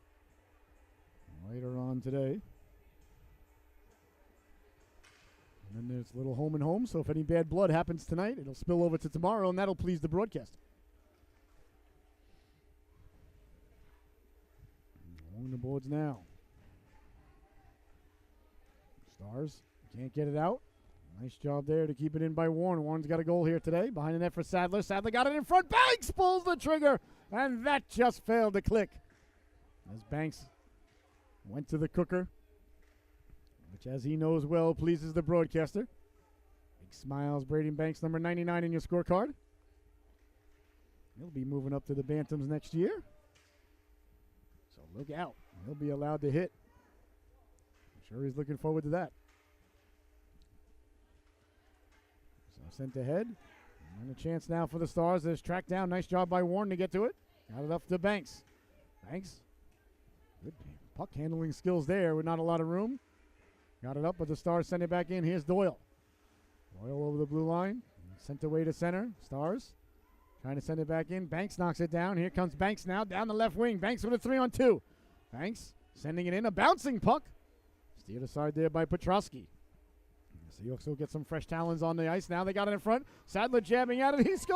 Later on today. And then there's a little home and home, so if any bad blood happens tonight, it'll spill over to tomorrow, and that'll please the broadcaster. Along the boards now. Stars can't get it out. Nice job there to keep it in by Warren. Warren's got a goal here today. Behind the net for Sadler. Sadler got it in front. Banks pulls the trigger, and that just failed to click. As Banks went to the cooker, which, as he knows well, pleases the broadcaster. Big smiles, Braden Banks, number 99 in your scorecard. He'll be moving up to the Bantams next year. So look out. He'll be allowed to hit. I'm sure he's looking forward to that. So sent ahead. And a chance now for the Stars. There's tracked down. Nice job by Warren to get to it. Got it up to Banks. Banks. Good puck handling skills there with not a lot of room. Got it up, but the Stars send it back in. Here's Doyle. Doyle over the blue line. Sent away to center. Stars trying to send it back in. Banks knocks it down. Here comes Banks now down the left wing. Banks with a 3-on-2. Banks sending it in. A bouncing puck. Steered aside there by Petrosky. The Seahawks will get some fresh talons on the ice. Now they got it in front. Sadler jabbing at it. He scores!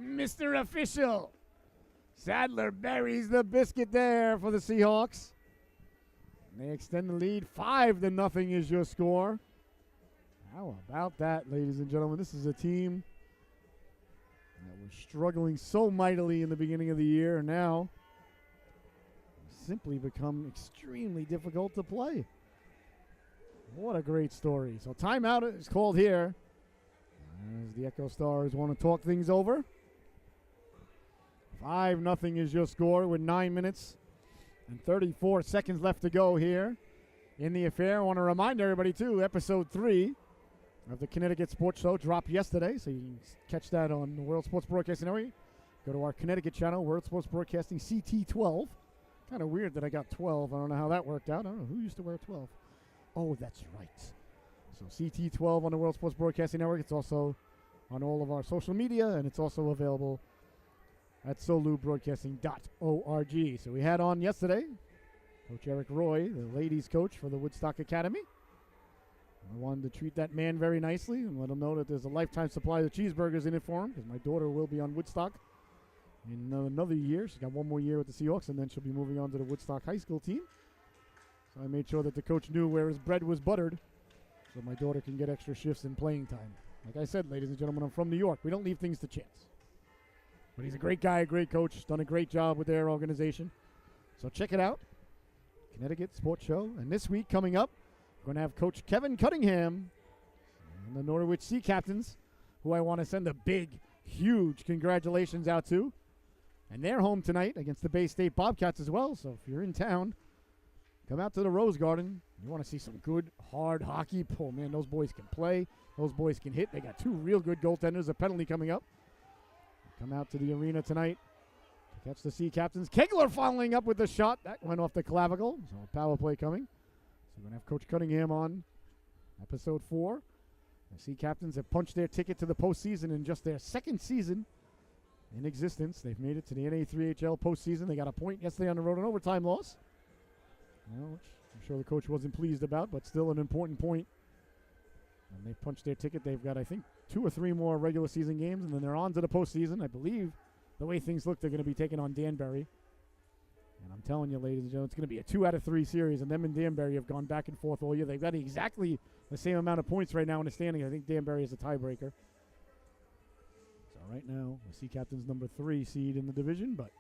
Mr. Official. Sadler buries the biscuit there for the Seahawks. And they extend the lead. 5-0 is your score. How about that, ladies and gentlemen? This is a team that was struggling so mightily in the beginning of the year, and now simply become extremely difficult to play. What a great story. So timeout is called here as the Echo Stars want to talk things over. 5-0 is your score with 9 minutes and 34 seconds left to go here in the affair. I want to remind everybody, too, episode 3 of the Connecticut Sports Show dropped yesterday, so you can catch that on the World Sports Broadcasting Network. Go to our Connecticut channel, World Sports Broadcasting CT12. Kind of weird that I got 12. I don't know how that worked out. I don't know who used to wear 12. Oh, that's right. So CT12 on the World Sports Broadcasting Network. It's also on all of our social media, and it's also available at solubroadcasting.org. So we had on yesterday Coach Eric Roy, the ladies coach for the Woodstock Academy. I wanted to treat that man very nicely and let him know that there's a lifetime supply of cheeseburgers in it for him, because my daughter will be on Woodstock in another year. She's got one more year with the Seahawks, and then she'll be moving on to the Woodstock High School team. So I made sure that the coach knew where his bread was buttered so my daughter can get extra shifts in playing time. Like I said, ladies and gentlemen, I'm from New York. We don't leave things to chance. But he's a great guy, a great coach, done a great job with their organization. So check it out, Connecticut Sports Show. And this week coming up, we're going to have Coach Kevin Cunningham and the Norwich Sea Captains, who I want to send a big, huge congratulations out to. And they're home tonight against the Bay State Bobcats as well. So if you're in town, come out to the Rose Garden. You want to see some good, hard hockey. Oh, man, those boys can play. Those boys can hit. They got 2 real good goaltenders. A penalty coming up. Come out to the arena tonight to catch the Sea Captains. Kegler following up with the shot. That went off the clavicle. So a power play coming. So we're going to have Coach Cunningham on episode 4. The Sea Captains have punched their ticket to the postseason in just their second season in existence. They've made it to the NA3HL postseason. They got a point yesterday on the road, an overtime loss, which I'm sure the coach wasn't pleased about, but still an important point. And they punched their ticket. They've got, I think, 2 or 3 more regular season games, and then they're on to the postseason. I believe the way things look, they're going to be taking on Danbury. And I'm telling you, ladies and gentlemen, it's going to be a 2 out of 3 series, and them and Danbury have gone back and forth all year. They've got exactly the same amount of points right now in the standing. I think Danbury is a tiebreaker. So right now, the Sea Captains number 3 seed in the division, but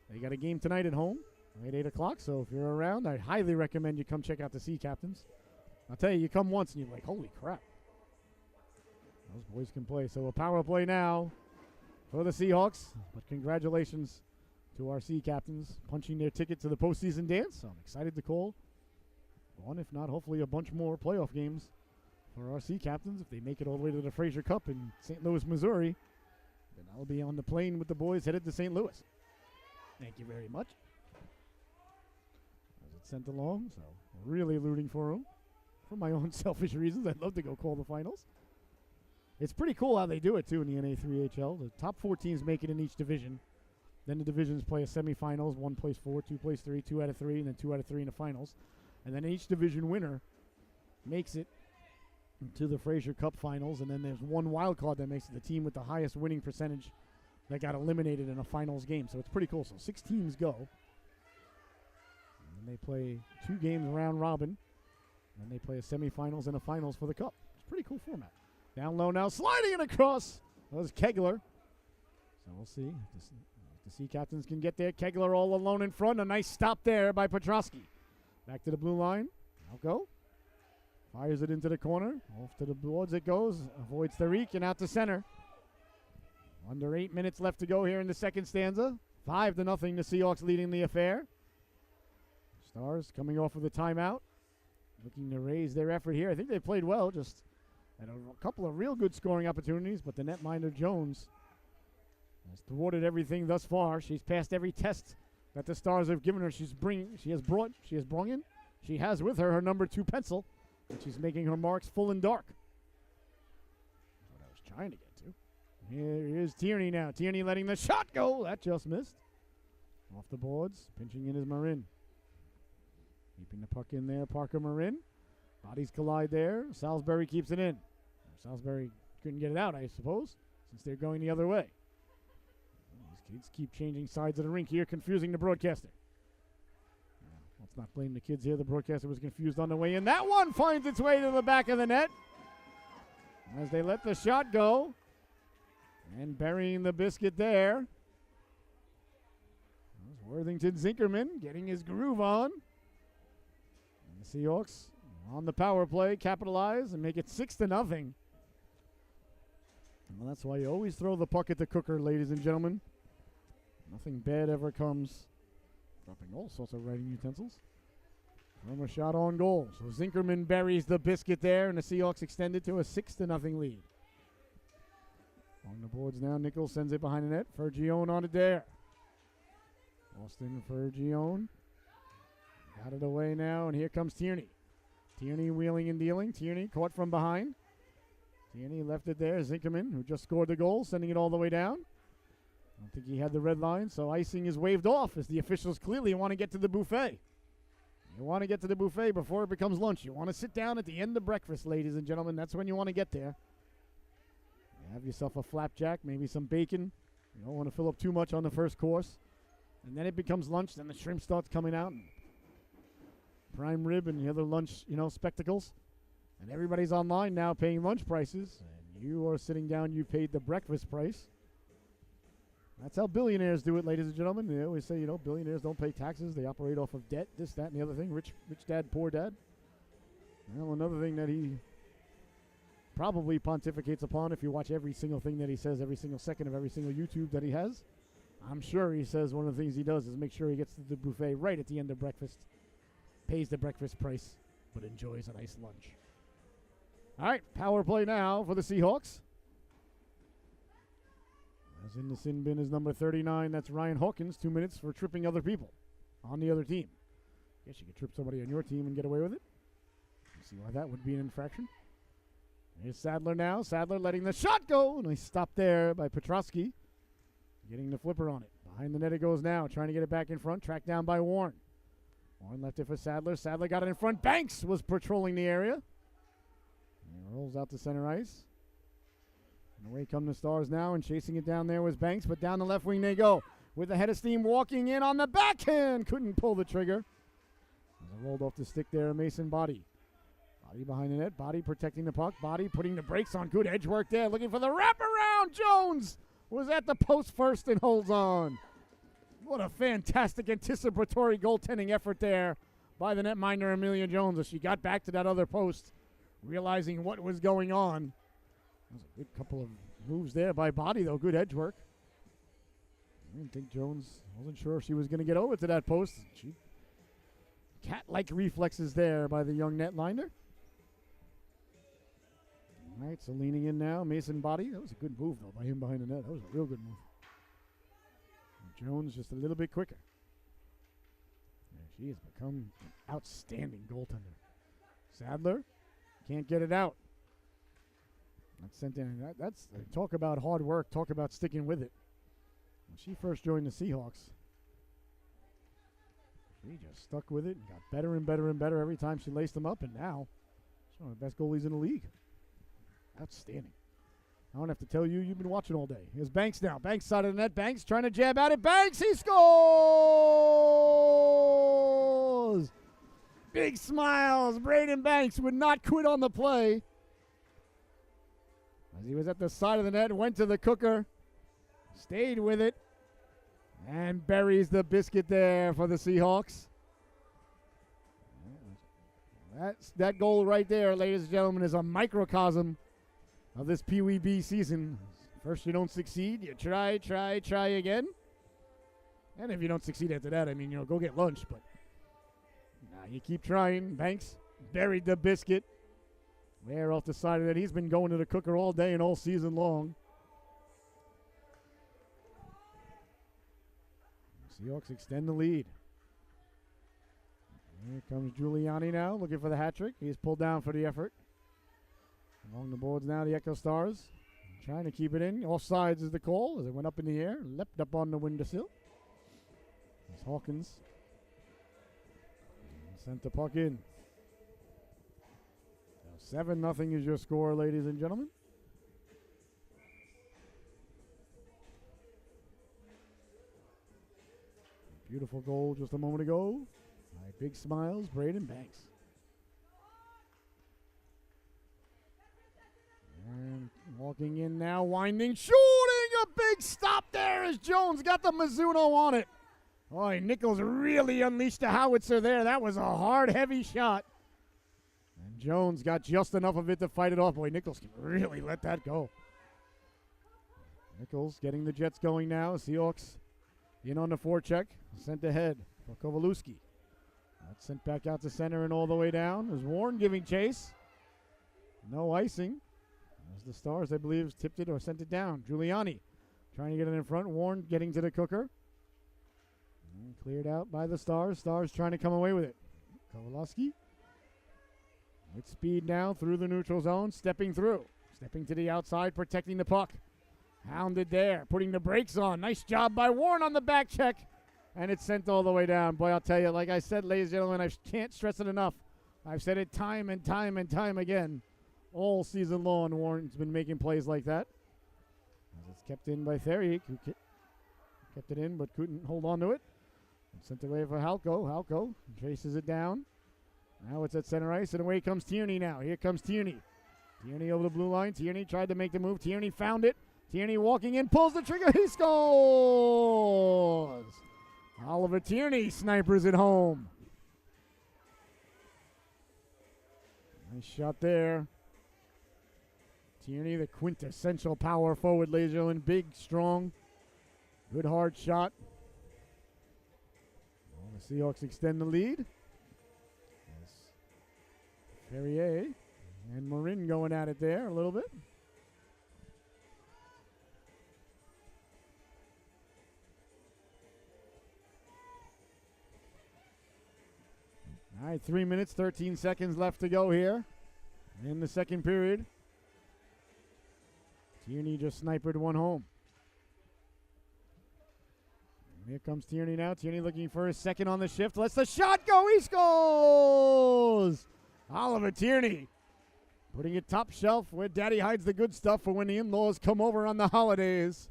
they got a game tonight at home at 8 o'clock. So if you're around, I highly recommend you come check out the Sea Captains. I'll tell you, you come once and you're like, holy crap. Those boys can play. So a power play now for the Seahawks. But congratulations to our Sea Captains punching their ticket to the postseason dance. So I'm excited to call one, if not hopefully a bunch more playoff games for our Sea Captains. If they make it all the way to the Fraser Cup in St. Louis, Missouri, then I'll be on the plane with the boys headed to St. Louis. Thank you very much. As it's sent along, so really rooting for them. For my own selfish reasons, I'd love to go call the finals. It's pretty cool how they do it, too, in the NA3HL. The top 4 teams make it in each division. Then the divisions play a semifinals. 1 plays 4, 2 plays 3, 2 out of 3, and then 2 out of 3 in the finals. And then each division winner makes it to the Fraser Cup finals. And then there's one wild card that makes it the team with the highest winning percentage that got eliminated in a finals game. So it's pretty cool. So 6 teams go. And they play 2 games round robin. And they play a semifinals and a finals for the cup. It's a pretty cool format. Down low now, sliding it across. That was Kegler. So we'll see if the Sea Captains can get there. Kegler all alone in front. A nice stop there by Petrosky. Back to the blue line. Out go. Fires it into the corner. Off to the boards it goes. Avoids Tariq and out to center. Under 8 minutes left to go here in the second stanza. 5-0, the Seahawks leading the affair. Stars coming off of the timeout. Looking to raise their effort here. I think they played well. Just had a couple of real good scoring opportunities, but the netminder Jones has thwarted everything thus far. She's passed every test that the Stars have given her. She has with her number 2 pencil, and she's making her marks full and dark. That's what I was trying to get to. Here is Tierney now. Tierney letting the shot go. That just missed. Off the boards. Pinching in is Marin. Keeping the puck in there, Parker Marin. Bodies collide there. Salisbury keeps it in. Salisbury couldn't get it out, I suppose, since they're going the other way. These kids keep changing sides of the rink here, confusing the broadcaster. Let's not blame the kids here. The broadcaster was confused on the way in. That one finds its way to the back of the net as they let the shot go. And burying the biscuit there. Worthington Zinkerman getting his groove on. And the Seahawks on the power play capitalize and make it 6-0. Well, that's why you always throw the puck at the cooker, ladies and gentlemen. Nothing bad ever comes. Dropping all sorts of writing utensils from a shot on goal. So Zinkerman buries the biscuit there, and the Seahawks extend it to a 6-0 lead. On the boards now, Nichols sends it behind the net. Fergione on it there. Austin Fergione. Got it away now, and here comes Tierney. Tierney wheeling and dealing. Tierney caught from behind. Tierney left it there. Zinkerman, who just scored the goal, sending it all the way down. I don't think he had the red line, so icing is waved off as the officials clearly want to get to the buffet. You want to get to the buffet before it becomes lunch. You want to sit down at the end of breakfast, ladies and gentlemen. That's when you want to get there. You have yourself a flapjack, maybe some bacon. You don't want to fill up too much on the first course. And then it becomes lunch. Then the shrimp starts coming out. And prime rib and the other lunch, spectacles. And everybody's online now paying lunch prices. And you are sitting down, you paid the breakfast price. That's how billionaires do it, ladies and gentlemen. They always say, billionaires don't pay taxes. They operate off of debt, this, that, and the other thing. Rich dad, poor dad. Well, another thing that he probably pontificates upon, if you watch every single thing that he says, every single second of every single YouTube that he has, I'm sure he says one of the things he does is make sure he gets to the buffet right at the end of breakfast, pays the breakfast price, but enjoys a nice lunch. All right, power play now for the Seahawks. As in the sin bin is number 39. That's Ryan Hawkins. 2 minutes for tripping other people on the other team. Guess you could trip somebody on your team and get away with it. See why that would be an infraction. Here's Sadler now. Sadler letting the shot go. Nice stop there by Petrosky. Getting the flipper on it. Behind the net it goes now. Trying to get it back in front. Tracked down by Warren. Warren left it for Sadler. Sadler got it in front. Banks was patrolling the area. And rolls out to center ice. And away come the Stars now, and chasing it down there was Banks, but down the left wing they go. With the head of steam walking in on the backhand. Couldn't pull the trigger. As it rolled off the stick there, Mason Body. Body behind the net. Body protecting the puck. Body putting the brakes on. Good edge work there. Looking for the wraparound. Jones was at the post first and holds on. What a fantastic anticipatory goaltending effort there by the netminder Amelia Jones as she got back to that other post, realizing what was going on. That was a good couple of moves there by Body, though. Good edge work. I didn't think Jones, wasn't sure if she was going to get over to that post. Cat-like reflexes there by the young netminder. All right, so leaning in now, Mason Body. That was a good move, though, by him behind the net. That was a real good move. And Jones just a little bit quicker. And she has become an outstanding goaltender. Sadler can't get it out. That's sent in. That's talk about hard work. Talk about sticking with it. When she first joined the Seahawks, she just stuck with it and got better and better and better every time she laced them up. And now, she's one of the best goalies in the league. Outstanding. I don't have to tell you, you've been watching all day. Here's Banks now. Banks side of the net. Banks trying to jab at it. Banks, he scores! Big smiles. Braden Banks would not quit on the play. As he was at the side of the net, went to the cooker, stayed with it, and buries the biscuit there for the Seahawks. That goal right there, ladies and gentlemen, is a microcosm of this Peewee B season. First you don't succeed, you try again. And if you don't succeed after that, I mean, go get lunch. But you keep trying. Banks buried the biscuit. There off the side of that. He's been going to the cooker all day and all season long. Seahawks extend the lead. Here comes Giuliani now, looking for the hat trick. He's pulled down for the effort. Along the boards now, the Echo Stars trying to keep it in. Offsides is the call as it went up in the air, leapt up on the windowsill. It's Hawkins. Sent the puck in. 7-0 is your score, ladies and gentlemen. Beautiful goal just a moment ago. Big smiles, Braden Banks. And walking in now, winding, shooting a big stop there as Jones got the Mizuno on it. Boy, Nichols really unleashed the howitzer there. That was a hard, heavy shot. And Jones got just enough of it to fight it off. Boy, Nichols can really let that go. Nichols getting the Jets going now. Seahawks in on the forecheck. Sent ahead for Kovalewski. That's sent back out to center and all the way down. Is Warren giving chase. No icing. As the Stars, I believe, tipped it or sent it down. Giuliani trying to get it in front. Warren getting to the cooker. And cleared out by the Stars. Stars trying to come away with it. Kovalewski with speed now through the neutral zone. Stepping through. Stepping to the outside, protecting the puck. Hounded there. Putting the brakes on. Nice job by Warren on the back check. And it's sent all the way down. Boy, I'll tell you, like I said, ladies and gentlemen, I can't stress it enough. I've said it time and time and time again. All season long, Warren's been making plays like that. As it's kept in by Theriak, who kept it in but couldn't hold on to it. And sent away for Halko. Halko chases it down. Now it's at center ice, and away comes Tierney now. Here comes Tierney. Tierney over the blue line. Tierney tried to make the move. Tierney found it. Tierney walking in, pulls the trigger. He scores! Oliver Tierney snipers it home. Nice shot there. Tierney, the quintessential power forward, ladies and gentlemen. Big, strong, good hard shot. Well, the Seahawks extend the lead. Ferrier and Marin going at it there a little bit. All right, 3 minutes, 13 seconds left to go here in the second period. Tierney just sniped one home. And here comes Tierney now. Tierney looking for his second on the shift. Lets the shot go. He scores! Oliver Tierney putting it top shelf where Daddy hides the good stuff for when the in-laws come over on the holidays.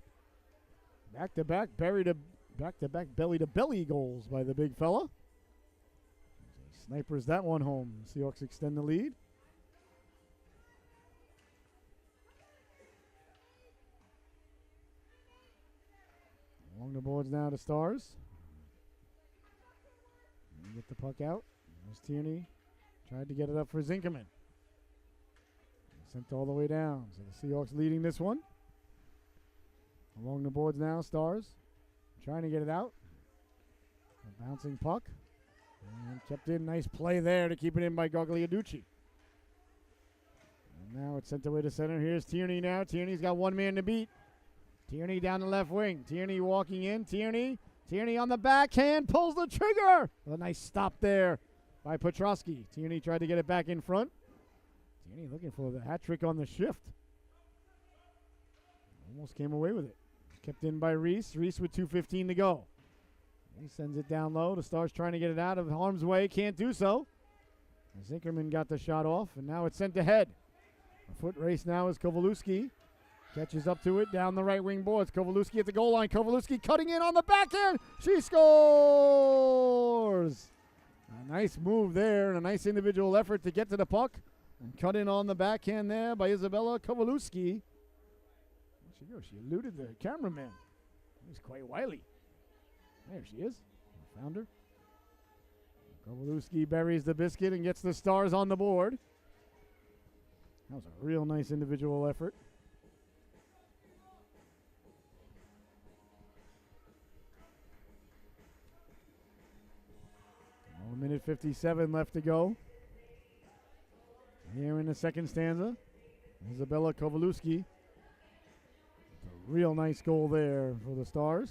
Back-to-back belly-to-belly goals by the big fella. Snipers that one home. Seahawks extend the lead. Along the boards now to Stars. And get the puck out. There's Tierney. Tried to get it up for Zinkerman. Sent all the way down. So the Seahawks leading this one. Along the boards now, Stars. Trying to get it out. A bouncing puck. And kept in. Nice play there to keep it in by Gagliarducci. And now it's sent away to center. Here's Tierney now. Tierney's got one man to beat. Tierney down the left wing. Tierney walking in. Tierney on the backhand. Pulls the trigger. A nice stop there by Petrosky. Tierney tried to get it back in front. Tierney looking for the hat trick on the shift. Almost came away with it. Kept in by Reese. Reese with 2:15 to go. He sends it down low. The Stars trying to get it out of harm's way. Can't do so. Zinkerman got the shot off, and now it's sent ahead. A foot race now is Kovalewski. Catches up to it down the right wing boards. Kovalewski at the goal line. Kovalewski cutting in on the backhand. She scores! A nice move there and a nice individual effort to get to the puck. And cut in on the backhand there by Isabella Kowalewski. There she goes. She eluded the cameraman. He's quite wily. There she is. Found her. Kowalewski buries the biscuit and gets the Stars on the board. That was a real nice individual effort. A minute 57 left to go. Here in the second stanza, Isabella Kowalewski. It's a real nice goal there for the Stars.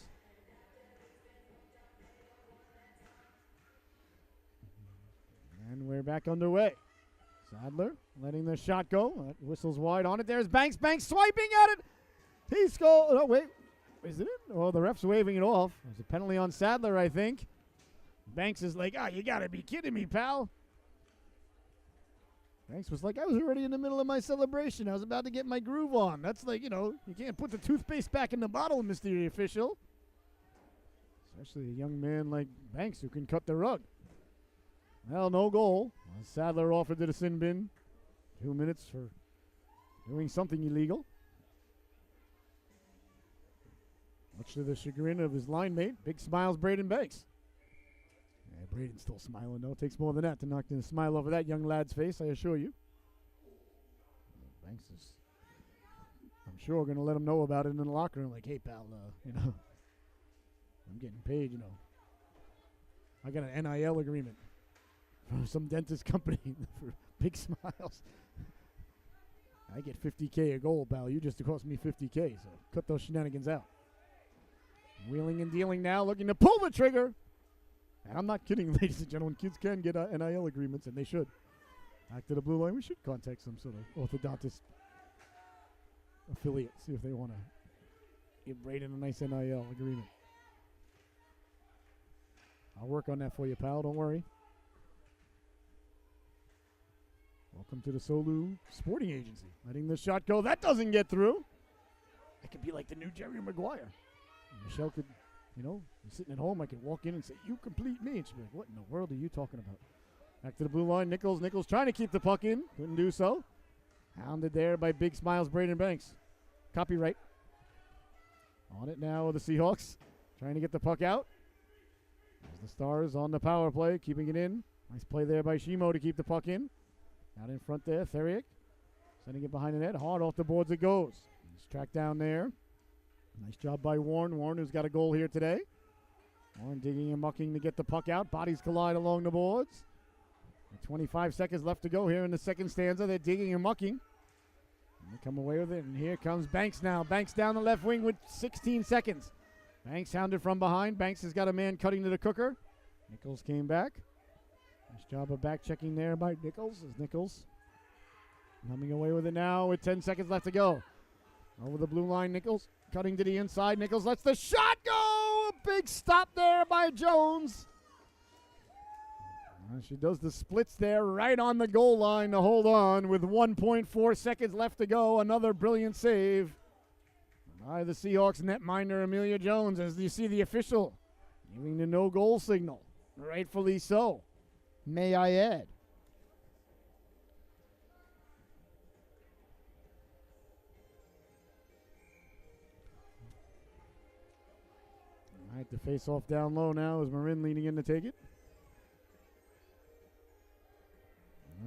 And we're back underway. Sadler letting the shot go. That whistles wide on it. There's Banks. Banks swiping at it. He scored. Oh, wait. Is it? Oh, the ref's waving it off. There's a penalty on Sadler, I think. Banks is like, you got to be kidding me, pal. Banks was like, I was already in the middle of my celebration. I was about to get my groove on. That's like, you can't put the toothpaste back in the bottle, Mr. Official. Especially a young man like Banks who can cut the rug. Well, no goal. Sadler offered to the sin bin. 2 minutes for doing something illegal. Much to the chagrin of his line mate. Big smiles, Braden Banks. Yeah, Braden's still smiling, though. It takes more than that to knock the smile over that young lad's face, I assure you. Banks is, I'm sure, going to let him know about it in the locker room. Like, hey, pal, I'm getting paid, I got an NIL agreement from some dentist company for big smiles. I get $50K a goal, pal. You just cost me $50K, so cut those shenanigans out. Wheeling and dealing now, looking to pull the trigger. And I'm not kidding, ladies and gentlemen. Kids can get NIL agreements, and they should. Back to the blue line. We should contact some sort of orthodontist affiliate, see if they want to give Braden a nice NIL agreement. I'll work on that for you, pal. Don't worry. Welcome to the Solu Sporting Agency. Letting the shot go. That doesn't get through. That could be like the new Jerry Maguire. Michelle could, be sitting at home. I could walk in and say, you complete me. And she'd be like, what in the world are you talking about? Back to the blue line. Nichols trying to keep the puck in. Couldn't do so. Hounded there by Big Smiles, Braden Banks. Copyright. On it now with the Seahawks. Trying to get the puck out. There's the Stars on the power play, keeping it in. Nice play there by Shimo to keep the puck in. Out in front there, Theriak. Sending it behind the net. Hard off the boards it goes. He's tracked down there. Nice job by Warren. Warren, who's got a goal here today. Warren digging and mucking to get the puck out. Bodies collide along the boards. 25 seconds left to go here in the second stanza. They're digging and mucking. And they come away with it. And here comes Banks now. Banks down the left wing with 16 seconds. Banks hounded from behind. Banks has got a man cutting to the cooker. Nichols came back. Nice job of back checking there by Nichols. As Nichols coming away with it now with 10 seconds left to go. Over the blue line, Nichols cutting to the inside. Nichols lets the shot go. A big stop there by Jones. She does the splits there right on the goal line to hold on with 1.4 seconds left to go. Another brilliant save by the Seahawks netminder Amelia Jones, as you see the official giving the no goal signal. Rightfully so, may I add. All right, the face-off down low now is Marin leaning in to take it.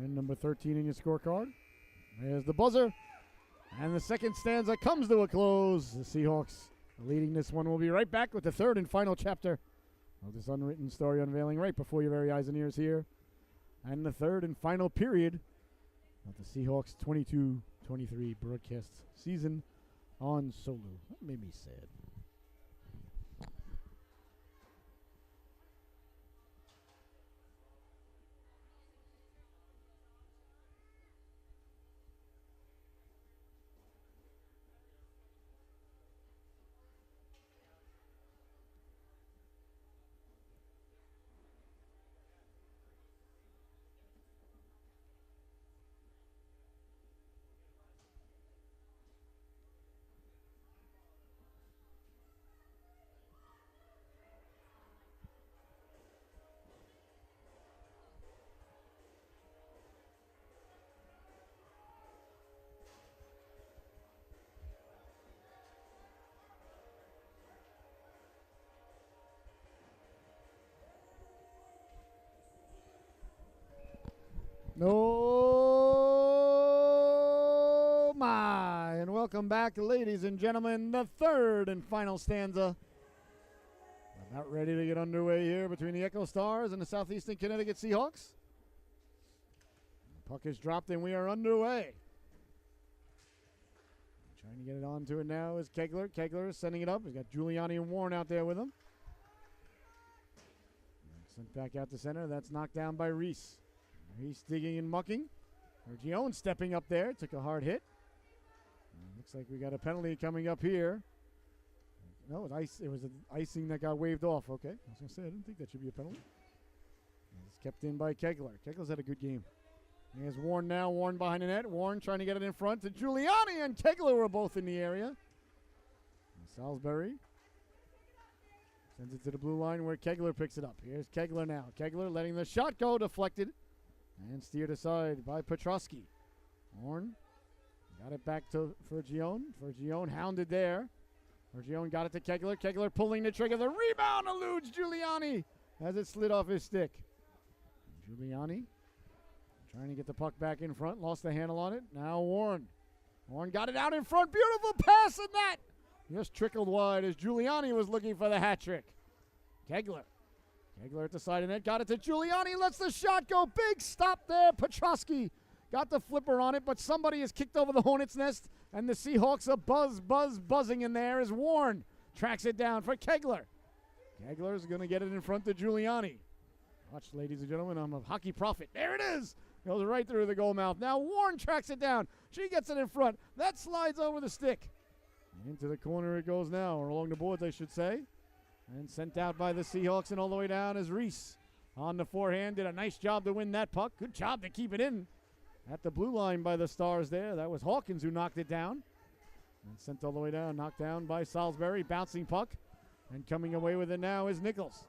And number 13 in your scorecard. There's the buzzer. And the second stanza comes to a close. The Seahawks leading this one. We'll be right back with the third and final chapter of this unwritten story unveiling right before your very eyes and ears here. And the third and final period of the Seahawks 22-23 broadcast season on Solu. That made me sad. Oh, my. And welcome back, ladies and gentlemen, the third and final stanza. About ready to get underway here between the Echo Stars and the Southeastern Connecticut Seahawks. The puck is dropped and we are underway. Trying to get it onto it now is Kegler. Kegler is sending it up. He's got Giuliani and Warren out there with him. Sent back out to center. That's knocked down by Reese. Reese digging and mucking. Gion stepping up there. Took a hard hit. Looks like we got a penalty coming up here. No, it was an icing that got waved off. Okay. I was going to say, I didn't think that should be a penalty. It's kept in by Kegler. Kegler's had a good game. Here's Warren now. Warren behind the net. Warren trying to get it in front to Giuliani and Kegler were both in the area. And Salisbury sends it to the blue line where Kegler picks it up. Here's Kegler now. Kegler letting the shot go. Deflected and steered aside by Petrosky. Warren got it back for Gion. Gion hounded there. Gion got it to Kegler. Kegler pulling the trigger. The rebound eludes Giuliani as it slid off his stick. Giuliani trying to get the puck back in front. Lost the handle on it. Now Warren. Warren got it out in front. Beautiful pass in that. Just trickled wide as Giuliani was looking for the hat trick. Kegler. Kegler at the side of net. Got it to Giuliani. Lets the shot go. Big stop there. Petrosky got the flipper on it, but somebody has kicked over the hornet's nest, and the Seahawks are buzzing in there as Warren tracks it down for Kegler. Kegler's going to get it in front to Giuliani. Watch, ladies and gentlemen, I'm a hockey prophet. There it is. Goes right through the goal mouth. Now Warren tracks it down. She gets it in front. That slides over the stick. Into the corner it goes now, or along the boards, I should say. And sent out by the Seahawks and all the way down is Reese. On the forehand, did a nice job to win that puck. Good job to keep it in. At the blue line by the Stars there. That was Hawkins who knocked it down. And sent all the way down. Knocked down by Salisbury. Bouncing puck. And coming away with it now is Nichols.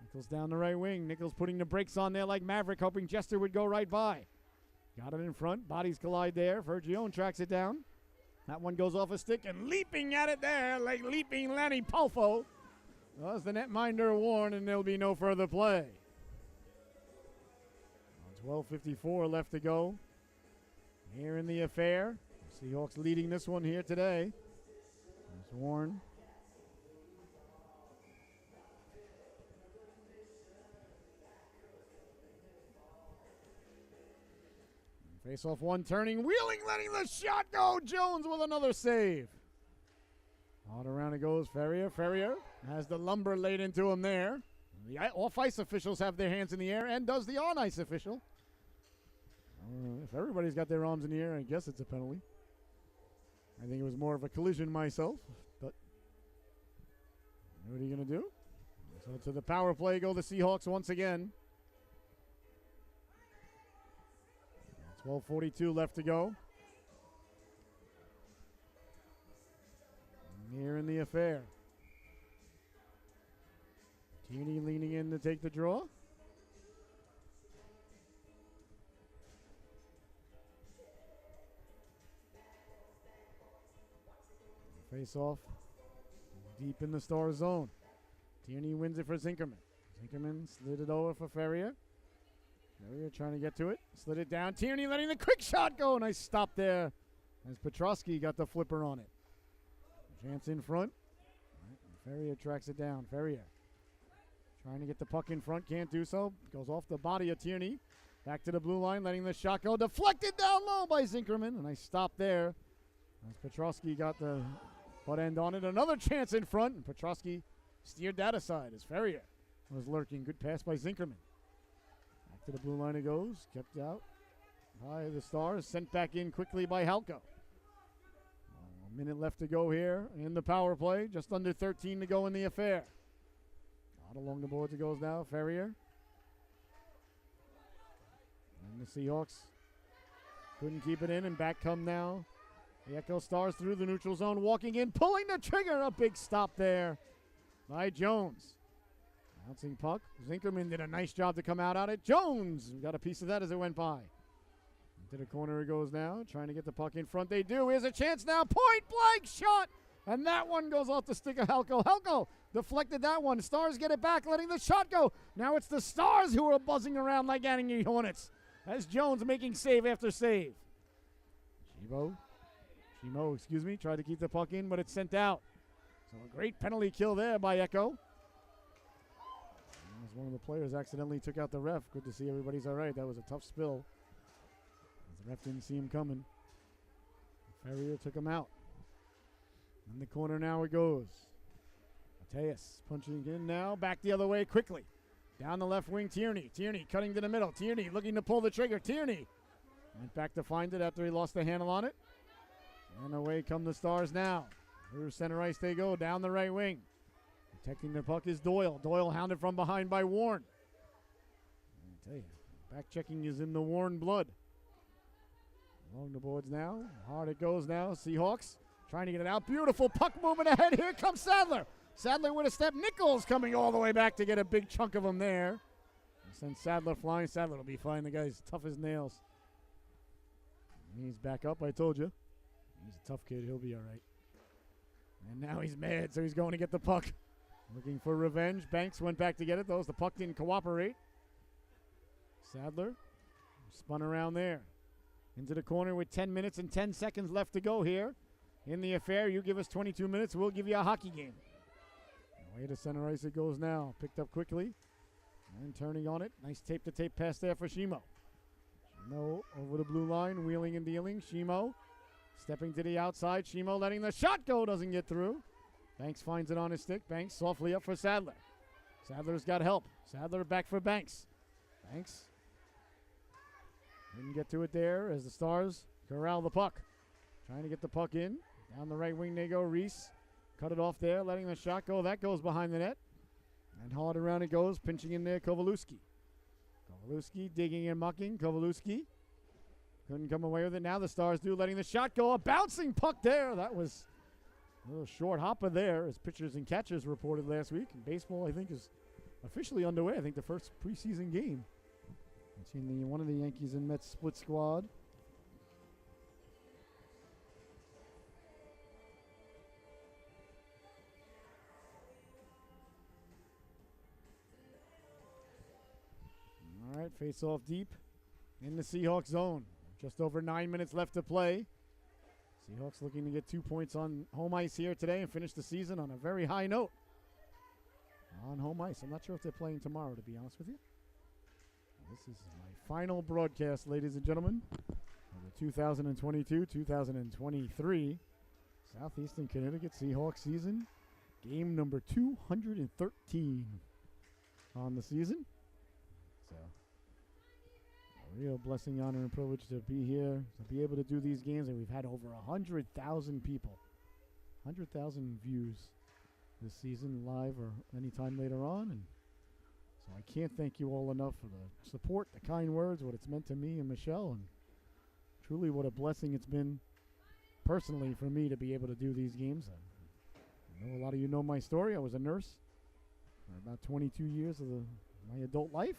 Nichols down the right wing. Nichols putting the brakes on there like Maverick, hoping Jester would go right by. Got it in front. Bodies collide there. Vergione tracks it down. That one goes off a stick and leaping at it there like leaping Lanny Polfo. Was the netminder Warren, and there'll be no further play. 12:54 left to go here in the affair. Seahawks leading this one here today. There's Warren. Face off one, turning, wheeling, letting the shot go. Jones with another save. All around it goes Ferrier. Ferrier has the lumber laid into him there. The off-ice officials have their hands in the air, and does the on-ice official. If everybody's got their arms in the air, I guess it's a penalty. I think it was more of a collision myself, but what are you going to do? So to the power play go the Seahawks once again. 12:42 left to go. Here in the affair. Tierney leaning in to take the draw. Face off deep in the Star zone. Tierney wins it for Zinkerman. Zinkerman slid it over for Ferrier. Ferrier trying to get to it. Slid it down. Tierney letting the quick shot go. Nice stop there as Petrosky got the flipper on it. Chance in front. Right, Ferrier tracks it down. Ferrier trying to get the puck in front. Can't do so. Goes off the body of Tierney. Back to the blue line. Letting the shot go. Deflected down low by Zinkerman. A nice stop there as Petrosky got the butt end on it. Another chance in front. And Petrosky steered that aside as Ferrier was lurking. Good pass by Zinkerman. Back to the blue line it goes. Kept out by the Stars. Sent back in quickly by Halko. A minute left to go here in the power play. Just under 13 to go in the affair. Out along the boards it goes now. Ferrier. And the Seahawks couldn't keep it in, and back come now the Echo Stars through the neutral zone. Walking in, pulling the trigger. A big stop there by Jones. Bouncing puck. Zinkerman did a nice job to come out on it. Jones got a piece of that as it went by. To the corner it goes now, trying to get the puck in front. They do. Here's a chance now. Point blank shot. And that one goes off the stick of Halko. Halko deflected that one. Stars get it back, letting the shot go. Now it's the Stars who are buzzing around like angry Hornets. As Jones making save after save. Shimo, tried to keep the puck in, but it's sent out. So a great penalty kill there by Echo. As one of the players accidentally took out the ref. Good to see everybody's all right. That was a tough spill. As the ref didn't see him coming. Ferrier took him out. In the corner now it goes. Mateus punching in now. Back the other way quickly. Down the left wing, Tierney. Tierney cutting to the middle. Tierney looking to pull the trigger. Tierney went back to find it after he lost the handle on it. And away come the Stars now. Through center ice they go. Down the right wing. Protecting the puck is Doyle. Doyle hounded from behind by Warren. I tell you, back checking is in the Warren blood. Along the boards now. Hard it goes now. Seahawks trying to get it out. Beautiful puck movement ahead. Here comes Sadler. Sadler with a step. Nichols coming all the way back to get a big chunk of him there. Send Sadler flying. Sadler will be fine. The guy's tough as nails. He's back up, I told you. He's a tough kid. He'll be all right. And now he's mad, so he's going to get the puck. Looking for revenge. Banks went back to get it, though. The puck didn't cooperate. Sadler spun around there. Into the corner with 10 minutes and 10 seconds left to go here. In the affair, you give us 22 minutes, we'll give you a hockey game. Away to center ice it goes now. Picked up quickly. And turning on it. Nice tape-to-tape pass there for Shimo. Shimo over the blue line, wheeling and dealing. Shimo stepping to the outside. Shimo letting the shot go. Doesn't get through. Banks finds it on his stick. Banks softly up for Sadler. Sadler's got help. Sadler back for Banks. Banks didn't get to it there as the Stars corral the puck. Trying to get the puck in. Down the right wing they go. Reese cut it off there, letting the shot go. That goes behind the net. And hard around it goes, pinching in there Kovalewski. Kovalewski digging and mucking. Kovalewski couldn't come away with it. Now the Stars do, letting the shot go. A bouncing puck there. That was a little short hopper there, as pitchers and catchers reported last week. And baseball, I think, is officially underway. I think the first preseason game. I've seen one of the Yankees and Mets split squad. All right, face off deep in the Seahawks zone. Just over 9 minutes left to play. Seahawks looking to get 2 points on home ice here today and finish the season on a very high note. On home ice. I'm not sure if they're playing tomorrow, to be honest with you. This is my final broadcast, ladies and gentlemen, of the 2022-2023 Southeastern Connecticut Seahawks season. Game number 213 on the season. So, a real blessing, honor, and privilege to be here, to be able to do these games. And we've had over 100,000 people, 100,000 views this season, live or anytime later on. And so I can't thank you all enough for the support, the kind words, what it's meant to me and Michelle, and truly what a blessing it's been personally for me to be able to do these games. I know a lot of you know my story. I was a nurse for about 22 years of my adult life.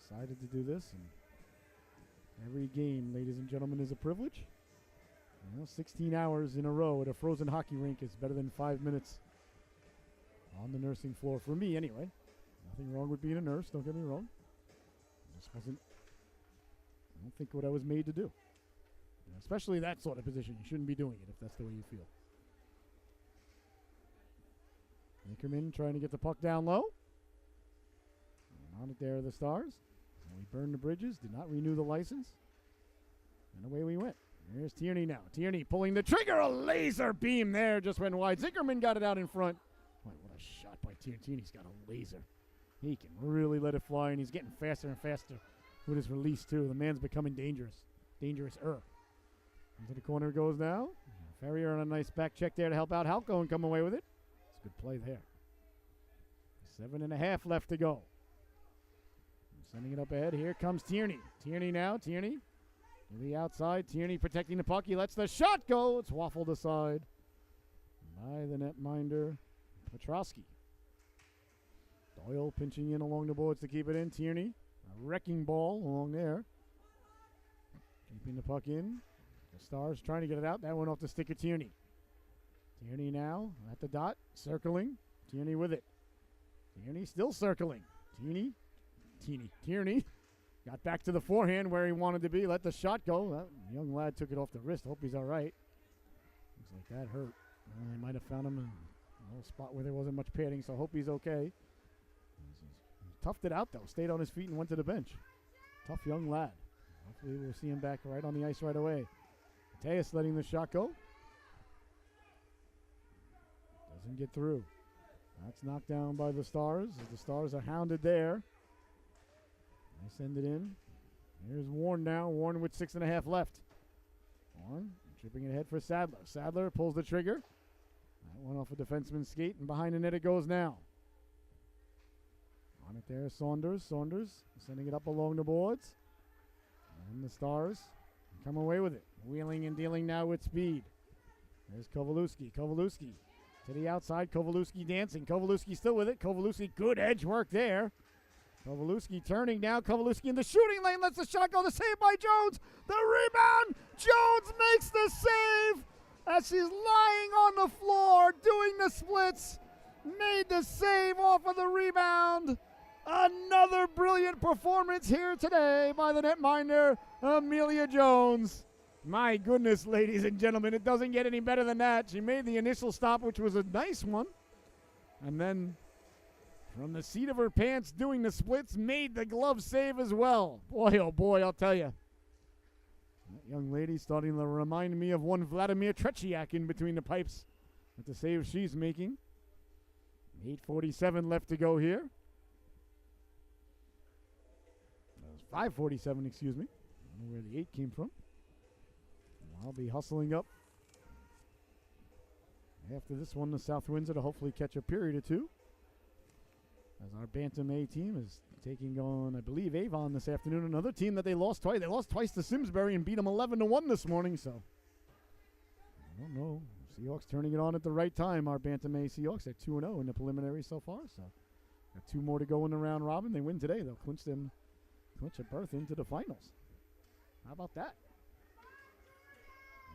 Decided to do this, and every game, ladies and gentlemen, is a privilege. 16 hours in a row at a frozen hockey rink is better than 5 minutes on the nursing floor, for me anyway. Nothing wrong with being a nurse, don't get me wrong. I don't think what I was made to do. Especially that sort of position. You shouldn't be doing it if that's the way you feel. Nickerman trying to get the puck down low. And on it there are the Stars. And we burned the bridges, did not renew the license. And away we went. Here's Tierney now. Tierney pulling the trigger. A laser beam there. Just went wide. Zickerman got it out in front. Boy, what a shot by Tierney. Tierney's got a laser. He can really let it fly, and he's getting faster and faster with his release, too. The man's becoming dangerous. Dangerous-er. Into the corner it goes now. Ferrier on a nice back check there to help out Halco and come away with it. It's a good play there. 7.5 left to go. Sending it up ahead. Here comes Tierney. Tierney now. Tierney to the outside. Tierney protecting the puck. He lets the shot go. It's waffled aside by the netminder, Petrosky. Doyle pinching in along the boards to keep it in. Tierney, a wrecking ball along there. Keeping the puck in. The Stars trying to get it out. That went off the stick of Tierney. Tierney now at the dot. Circling. Tierney with it. Tierney still circling. Tierney Got back to the forehand where he wanted to be. Let the shot go. That young lad took it off the wrist. Hope he's all right. Looks like that hurt. They might have found him in a little spot where there wasn't much padding, so hope he's okay. He toughed it out, though. Stayed on his feet and went to the bench. Tough young lad. Hopefully we'll see him back right on the ice right away. Mateus letting the shot go. Doesn't get through. That's knocked down by the Stars. The Stars are hounded there. They send it in. Here's Warren now. Warren with 6.5 left. Warren tripping it ahead for Sadler. Sadler pulls the trigger. That went off a defenseman's skate, and behind the net it goes now. On it there, Saunders. Saunders sending it up along the boards. And the Stars come away with it. Wheeling and dealing now with speed. There's Kovalewski. Kovalewski to the outside. Kovalewski dancing. Kovalewski still with it. Kovalewski, good edge work there. Kovalewski turning now. Kovalewski in the shooting lane. Lets the shot go. The save by Jones. The rebound. Jones makes the save as she's lying on the floor doing the splits. Made the save off of the rebound. Another brilliant performance here today by the netminder, Amelia Jones. My goodness, ladies and gentlemen, it doesn't get any better than that. She made the initial stop, which was a nice one. And then from the seat of her pants doing the splits, made the glove save as well. Boy, oh boy, I'll tell you. That young lady starting to remind me of one Vladimir Tretiak in between the pipes with the save she's making. 8:47 left to go here. 5:47, excuse me. I don't know where the 8 came from. I'll be hustling up after this one to South Windsor to hopefully catch a period or two. As our Bantam A team is taking on, I believe, Avon this afternoon. Another team that they lost twice. They lost twice to Simsbury and beat them 11-1 this morning. So I don't know. Seahawks turning it on at the right time. Our Bantam A Seahawks are 2-0 in the preliminary so far. So got 2 more to go in the round robin. They win today. They'll clinch a berth into the finals. How about that?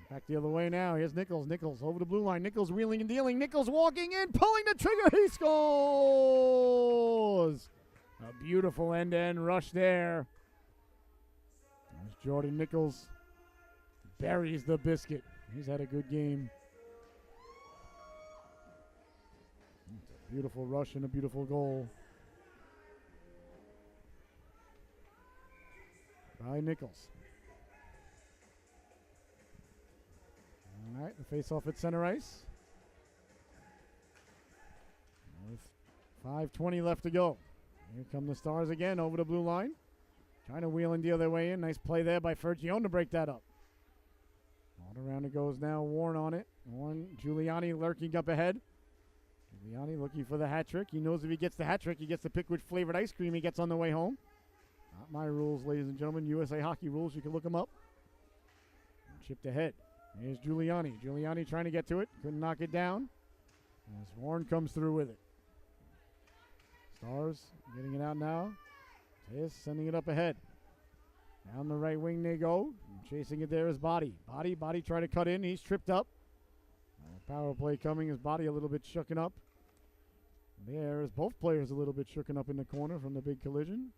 Back the other way now. Here's Nichols. Nichols over the blue line. Nichols wheeling and dealing. Nichols walking in, pulling the trigger. He scores! A beautiful end-to-end rush there. As Jordan Nichols buries the biscuit. He's had a good game. It's a beautiful rush and a beautiful goal by Nichols. All right, the face-off at center ice. With 5:20 left to go. Here come the Stars again over the blue line. Trying to wheel and deal their way in. Nice play there by Fergione to break that up. All around it goes now. Warren on it. Warren, Giuliani lurking up ahead. Giuliani looking for the hat trick. He knows if he gets the hat trick, he gets to pick which flavored ice cream he gets on the way home. Not my rules, ladies and gentlemen. USA Hockey rules. You can look them up. Chipped ahead. Here's Giuliani. Giuliani trying to get to it. Couldn't knock it down. As Warren comes through with it. Stars getting it out now. Tejas sending it up ahead. Down the right wing they go. Chasing it there is Body. Body trying to cut in. He's tripped up. Power play coming. His body a little bit shooken up. There is both players a little bit shooken up in the corner from the big collision.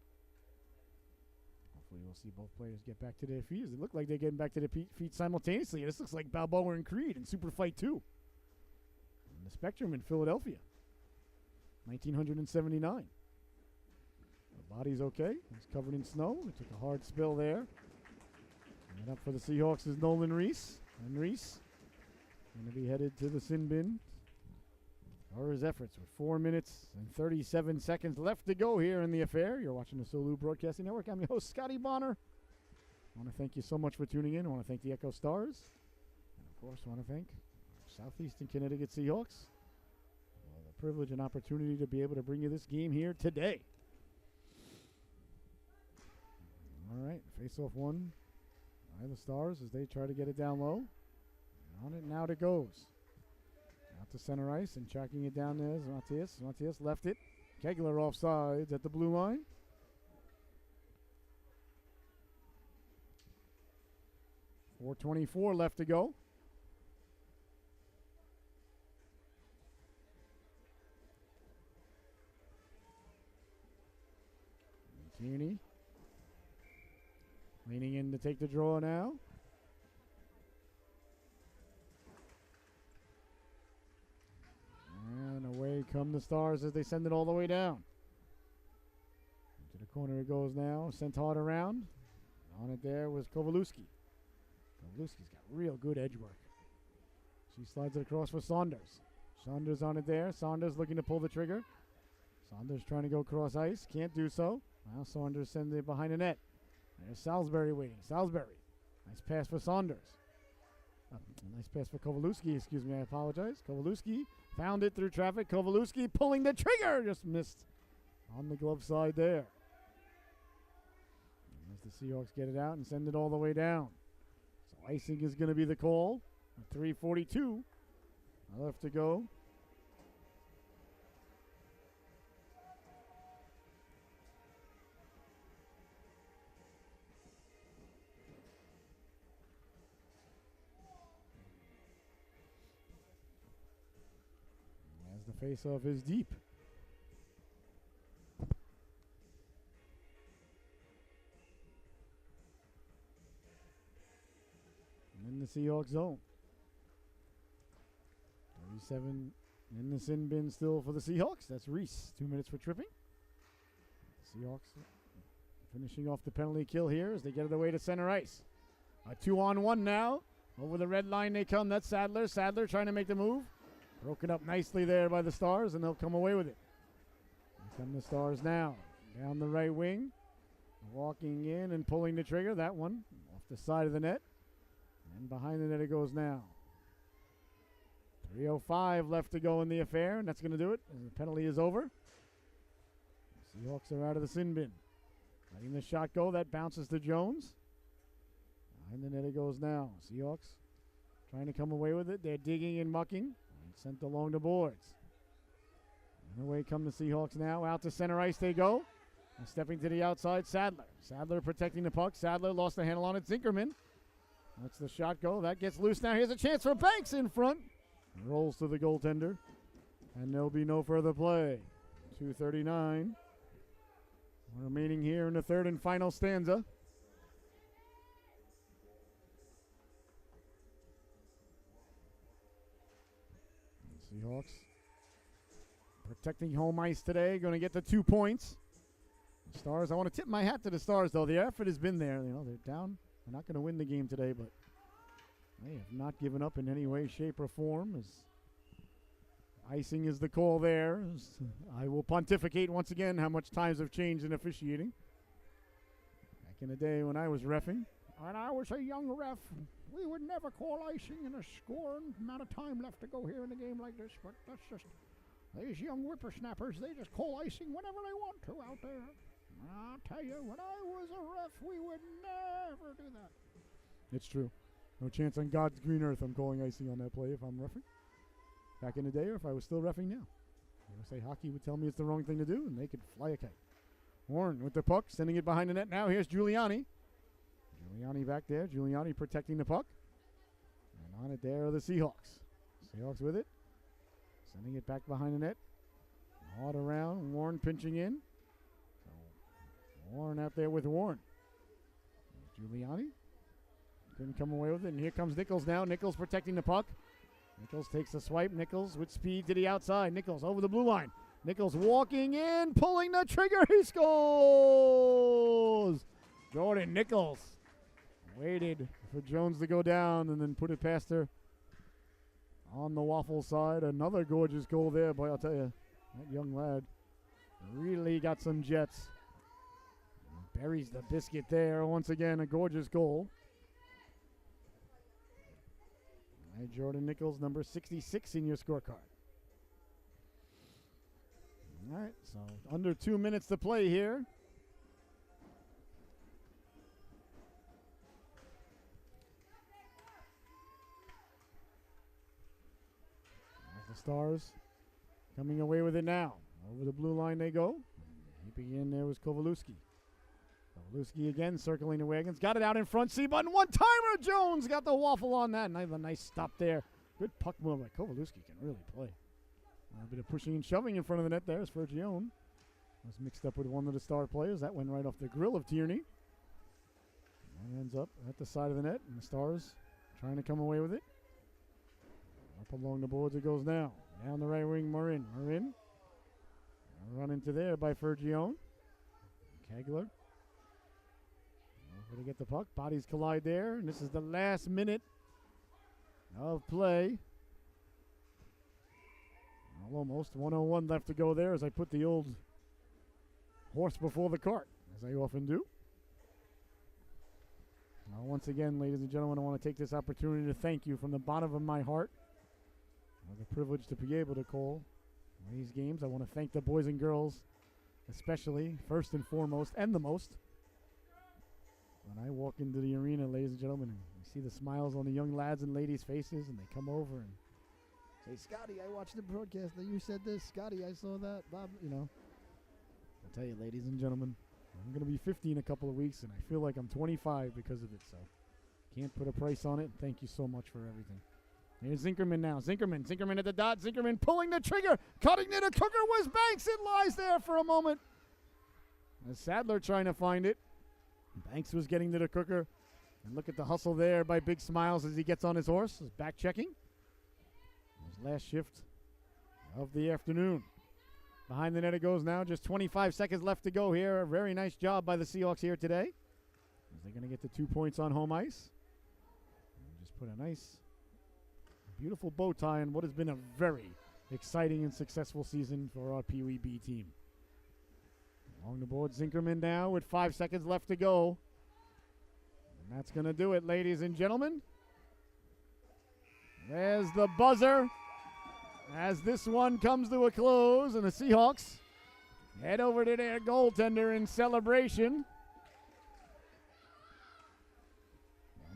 Hopefully we'll see both players get back to their feet. It look like they're getting back to their feet simultaneously. This looks like Balboa and Creed in Super Fight 2. In the Spectrum in Philadelphia. 1979. The body's okay. He's covered in snow. He took a hard spill there. And up for the Seahawks is Nolan Reese. And Reese going to be headed to the sin bin for his efforts with 4 minutes and 37 seconds left to go here in the affair. You're watching the Solu Broadcasting Network. I'm your host, Scotty Bonner. I want to thank you so much for tuning in. I want to thank the Echo Stars. And, of course, I want to thank Southeastern Connecticut Seahawks for the privilege and opportunity to be able to bring you this game here today. All right, face-off one by the Stars as they try to get it down low. On it now it goes. Out to center ice and tracking it down there is Matias. Matias left it. Kegler offsides at the blue line. .424 left to go. Tierney Leaning in to take the draw now. And away come the Stars as they send it all the way down. To the corner it goes now. Sent hard around. On it there was Kowalewski. Kowalewski's got real good edge work. She slides it across for Saunders. Saunders on it there. Saunders looking to pull the trigger. Saunders trying to go cross ice. Can't do so. Now Saunders sends it behind the net. There's Salisbury waiting. Salisbury. Nice pass for Saunders. Nice pass for Kowalewski. Excuse me, I apologize. Kowalewski found it through traffic. Kowalewski pulling the trigger. Just missed on the glove side there. As the Seahawks get it out and send it all the way down. So icing is going to be the call. 3:42 left to go. As the face-off is deep. And in the Seahawks zone. 37 in the sin bin still for the Seahawks. That's Reese. 2 minutes for tripping. Seahawks finishing off the penalty kill here as they get it away to center ice. A 2-on-1 now. Over the red line they come. That's Sadler. Sadler trying to make the move. Broken up nicely there by the Stars, and they'll come away with it. Here come the Stars now. Down the right wing. Walking in and pulling the trigger. That one off the side of the net. And behind the net it goes now. 3:05 left to go in the affair, and that's going to do it. And the penalty is over. The Seahawks are out of the sin bin. Letting the shot go. That bounces to Jones. Behind the net it goes now. Seahawks trying to come away with it. They're digging and mucking. And sent along the boards. And away come the Seahawks now. Out to center ice they go. And stepping to the outside, Sadler. Sadler protecting the puck. Sadler lost the handle on it. Zinkerman. Lets the shot go. That gets loose now. Here's a chance for Banks in front. Rolls to the goaltender. And there'll be no further play. 2:39 remaining here in the third and final stanza. And Seahawks protecting home ice today. Going to get the 2 points. The Stars, I want to tip my hat to the Stars, though. The effort has been there. You know, they're down. They're not going to win the game today, but they have not given up in any way, shape, or form. As icing is the call there. I will pontificate once again how much times have changed in officiating. Back in the day when I was reffing, when I was a young ref, we would never call icing in a score and amount of time left to go here in a game like this. But that's just, these young whippersnappers, they just call icing whenever they want to out there. I'll tell you, when I was a ref, we would never do that. It's true. No chance on God's green earth I'm calling icing on that play if I'm reffing. Back in the day, or if I was still reffing now. USA Hockey would tell me it's the wrong thing to do, and they could fly a kite. Warren with the puck, sending it behind the net now. Here's Giuliani. Giuliani back there. Giuliani protecting the puck. And on it there are the Seahawks. Seahawks with it. Sending it back behind the net. Hard around. Warren pinching in. So Warren out there with Warren. Giuliani. Couldn't come away with it. And here comes Nichols now. Nichols protecting the puck. Nichols takes a swipe. Nichols with speed to the outside. Nichols over the blue line. Nichols walking in, pulling the trigger. He scores! Jordan Nichols waited for Jones to go down and then put it past her on the waffle side. Another gorgeous goal there, boy, I'll tell you. That young lad really got some jets. Buries the biscuit there. Once again, a gorgeous goal. All right, Jordan Nichols, number 66 in your scorecard. All right, so under 2 minutes to play here. As the Stars coming away with it now. Over the blue line they go. Keeping in there was Kowalewski. Kowalewski again circling the wagons. Got it out in front. C-button. One-timer. Jones got the waffle on that. And a nice stop there. Good puck movement. Kowalewski can really play. A bit of pushing and shoving in front of the net there as Fergione was mixed up with one of the Star players. That went right off the grill of Tierney. And ends up at the side of the net, and the Stars trying to come away with it. Up along the boards it goes now. Down the right wing, Marin. Marin. Run into there by Fergione. Kegler. Over to get the puck. Bodies collide there, and this is the last minute of play. Well, almost 1:01 left to go there as I put the old horse before the cart, as I often do. Now, once again, ladies and gentlemen, I want to take this opportunity to thank you from the bottom of my heart. I have the privilege to be able to call these games. I want to thank the boys and girls, especially, first and foremost, and the most. When I walk into the arena, ladies and gentlemen, and you see the smiles on the young lads and ladies' faces, and they come over and say, Scotty, I watched the broadcast that you said this. Scotty, I saw that. Bob, I'll tell you, ladies and gentlemen, I'm going to be 50 in a couple of weeks, and I feel like I'm 25 because of it, so can't put a price on it. Thank you so much for everything. Here's Zinkerman now. Zinkerman at the dot. Zinkerman pulling the trigger. Cutting to the cooker was Banks. It lies there for a moment. As Sadler trying to find it. Banks was getting to the cooker. And look at the hustle there by Big Smiles as he gets on his horse. He's back checking. His last shift of the afternoon. Behind the net it goes now. Just 25 seconds left to go here. A very nice job by the Seahawks here today. As they're going to get the 2 points on home ice. And just put a nice, beautiful bow tie on what has been a very exciting and successful season for our Peewee B team. Along the board, Zinkerman now with 5 seconds left to go. And that's going to do it, ladies and gentlemen. There's the buzzer as this one comes to a close, and the Seahawks head over to their goaltender in celebration.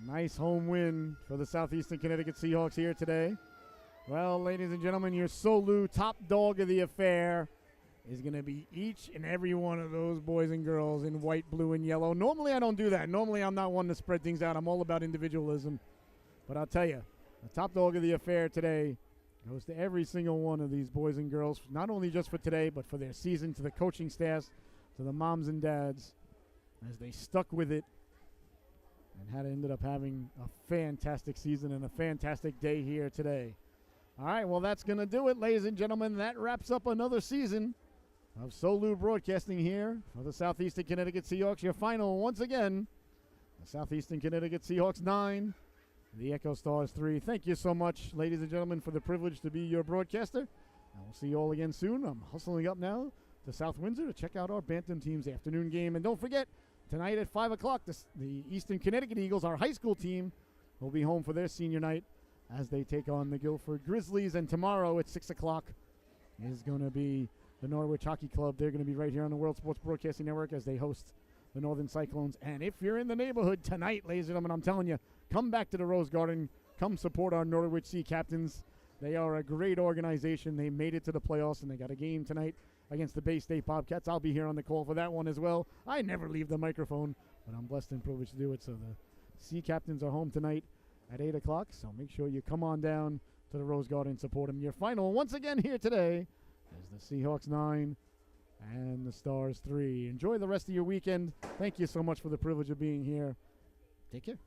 A nice home win for the Southeastern Connecticut Seahawks here today. Well, ladies and gentlemen, your Solu top dog of the affair is going to be each and every one of those boys and girls in white, blue, and yellow. Normally, I don't do that. Normally, I'm not one to spread things out. I'm all about individualism. But I'll tell you, the top dog of the affair today goes to every single one of these boys and girls, not only just for today, but for their season, to the coaching staffs, to the moms and dads, as they stuck with it and ended up having a fantastic season and a fantastic day here today. All right, well, that's going to do it, ladies and gentlemen. That wraps up another season of Solu Broadcasting here for the Southeastern Connecticut Seahawks. Your final, once again, the Southeastern Connecticut Seahawks 9, the Echo Stars 3. Thank you so much, ladies and gentlemen, for the privilege to be your broadcaster. And we'll see you all again soon. I'm hustling up now to South Windsor to check out our Bantam team's afternoon game. And don't forget, tonight at 5 o'clock, the Eastern Connecticut Eagles, our high school team, will be home for their senior night as they take on the Guilford Grizzlies. And tomorrow at 6 o'clock is going to be the Norwich Hockey Club. They're going to be right here on the World Sports Broadcasting Network as they host the Northern Cyclones. And if you're in the neighborhood tonight, ladies and gentlemen, I'm telling you, come back to the Rose Garden. Come support our Norwich Sea Captains. They are a great organization. They made it to the playoffs, and they got a game tonight against the Bay State Bobcats. I'll be here on the call for that one as well. I never leave the microphone, but I'm blessed and privileged to do it. So the Sea Captains are home tonight at 8 o'clock. So make sure you come on down to the Rose Garden and support them. Your final, once again here today, is the Seahawks 9 and the Stars 3. Enjoy the rest of your weekend. Thank you so much for the privilege of being here. Take care.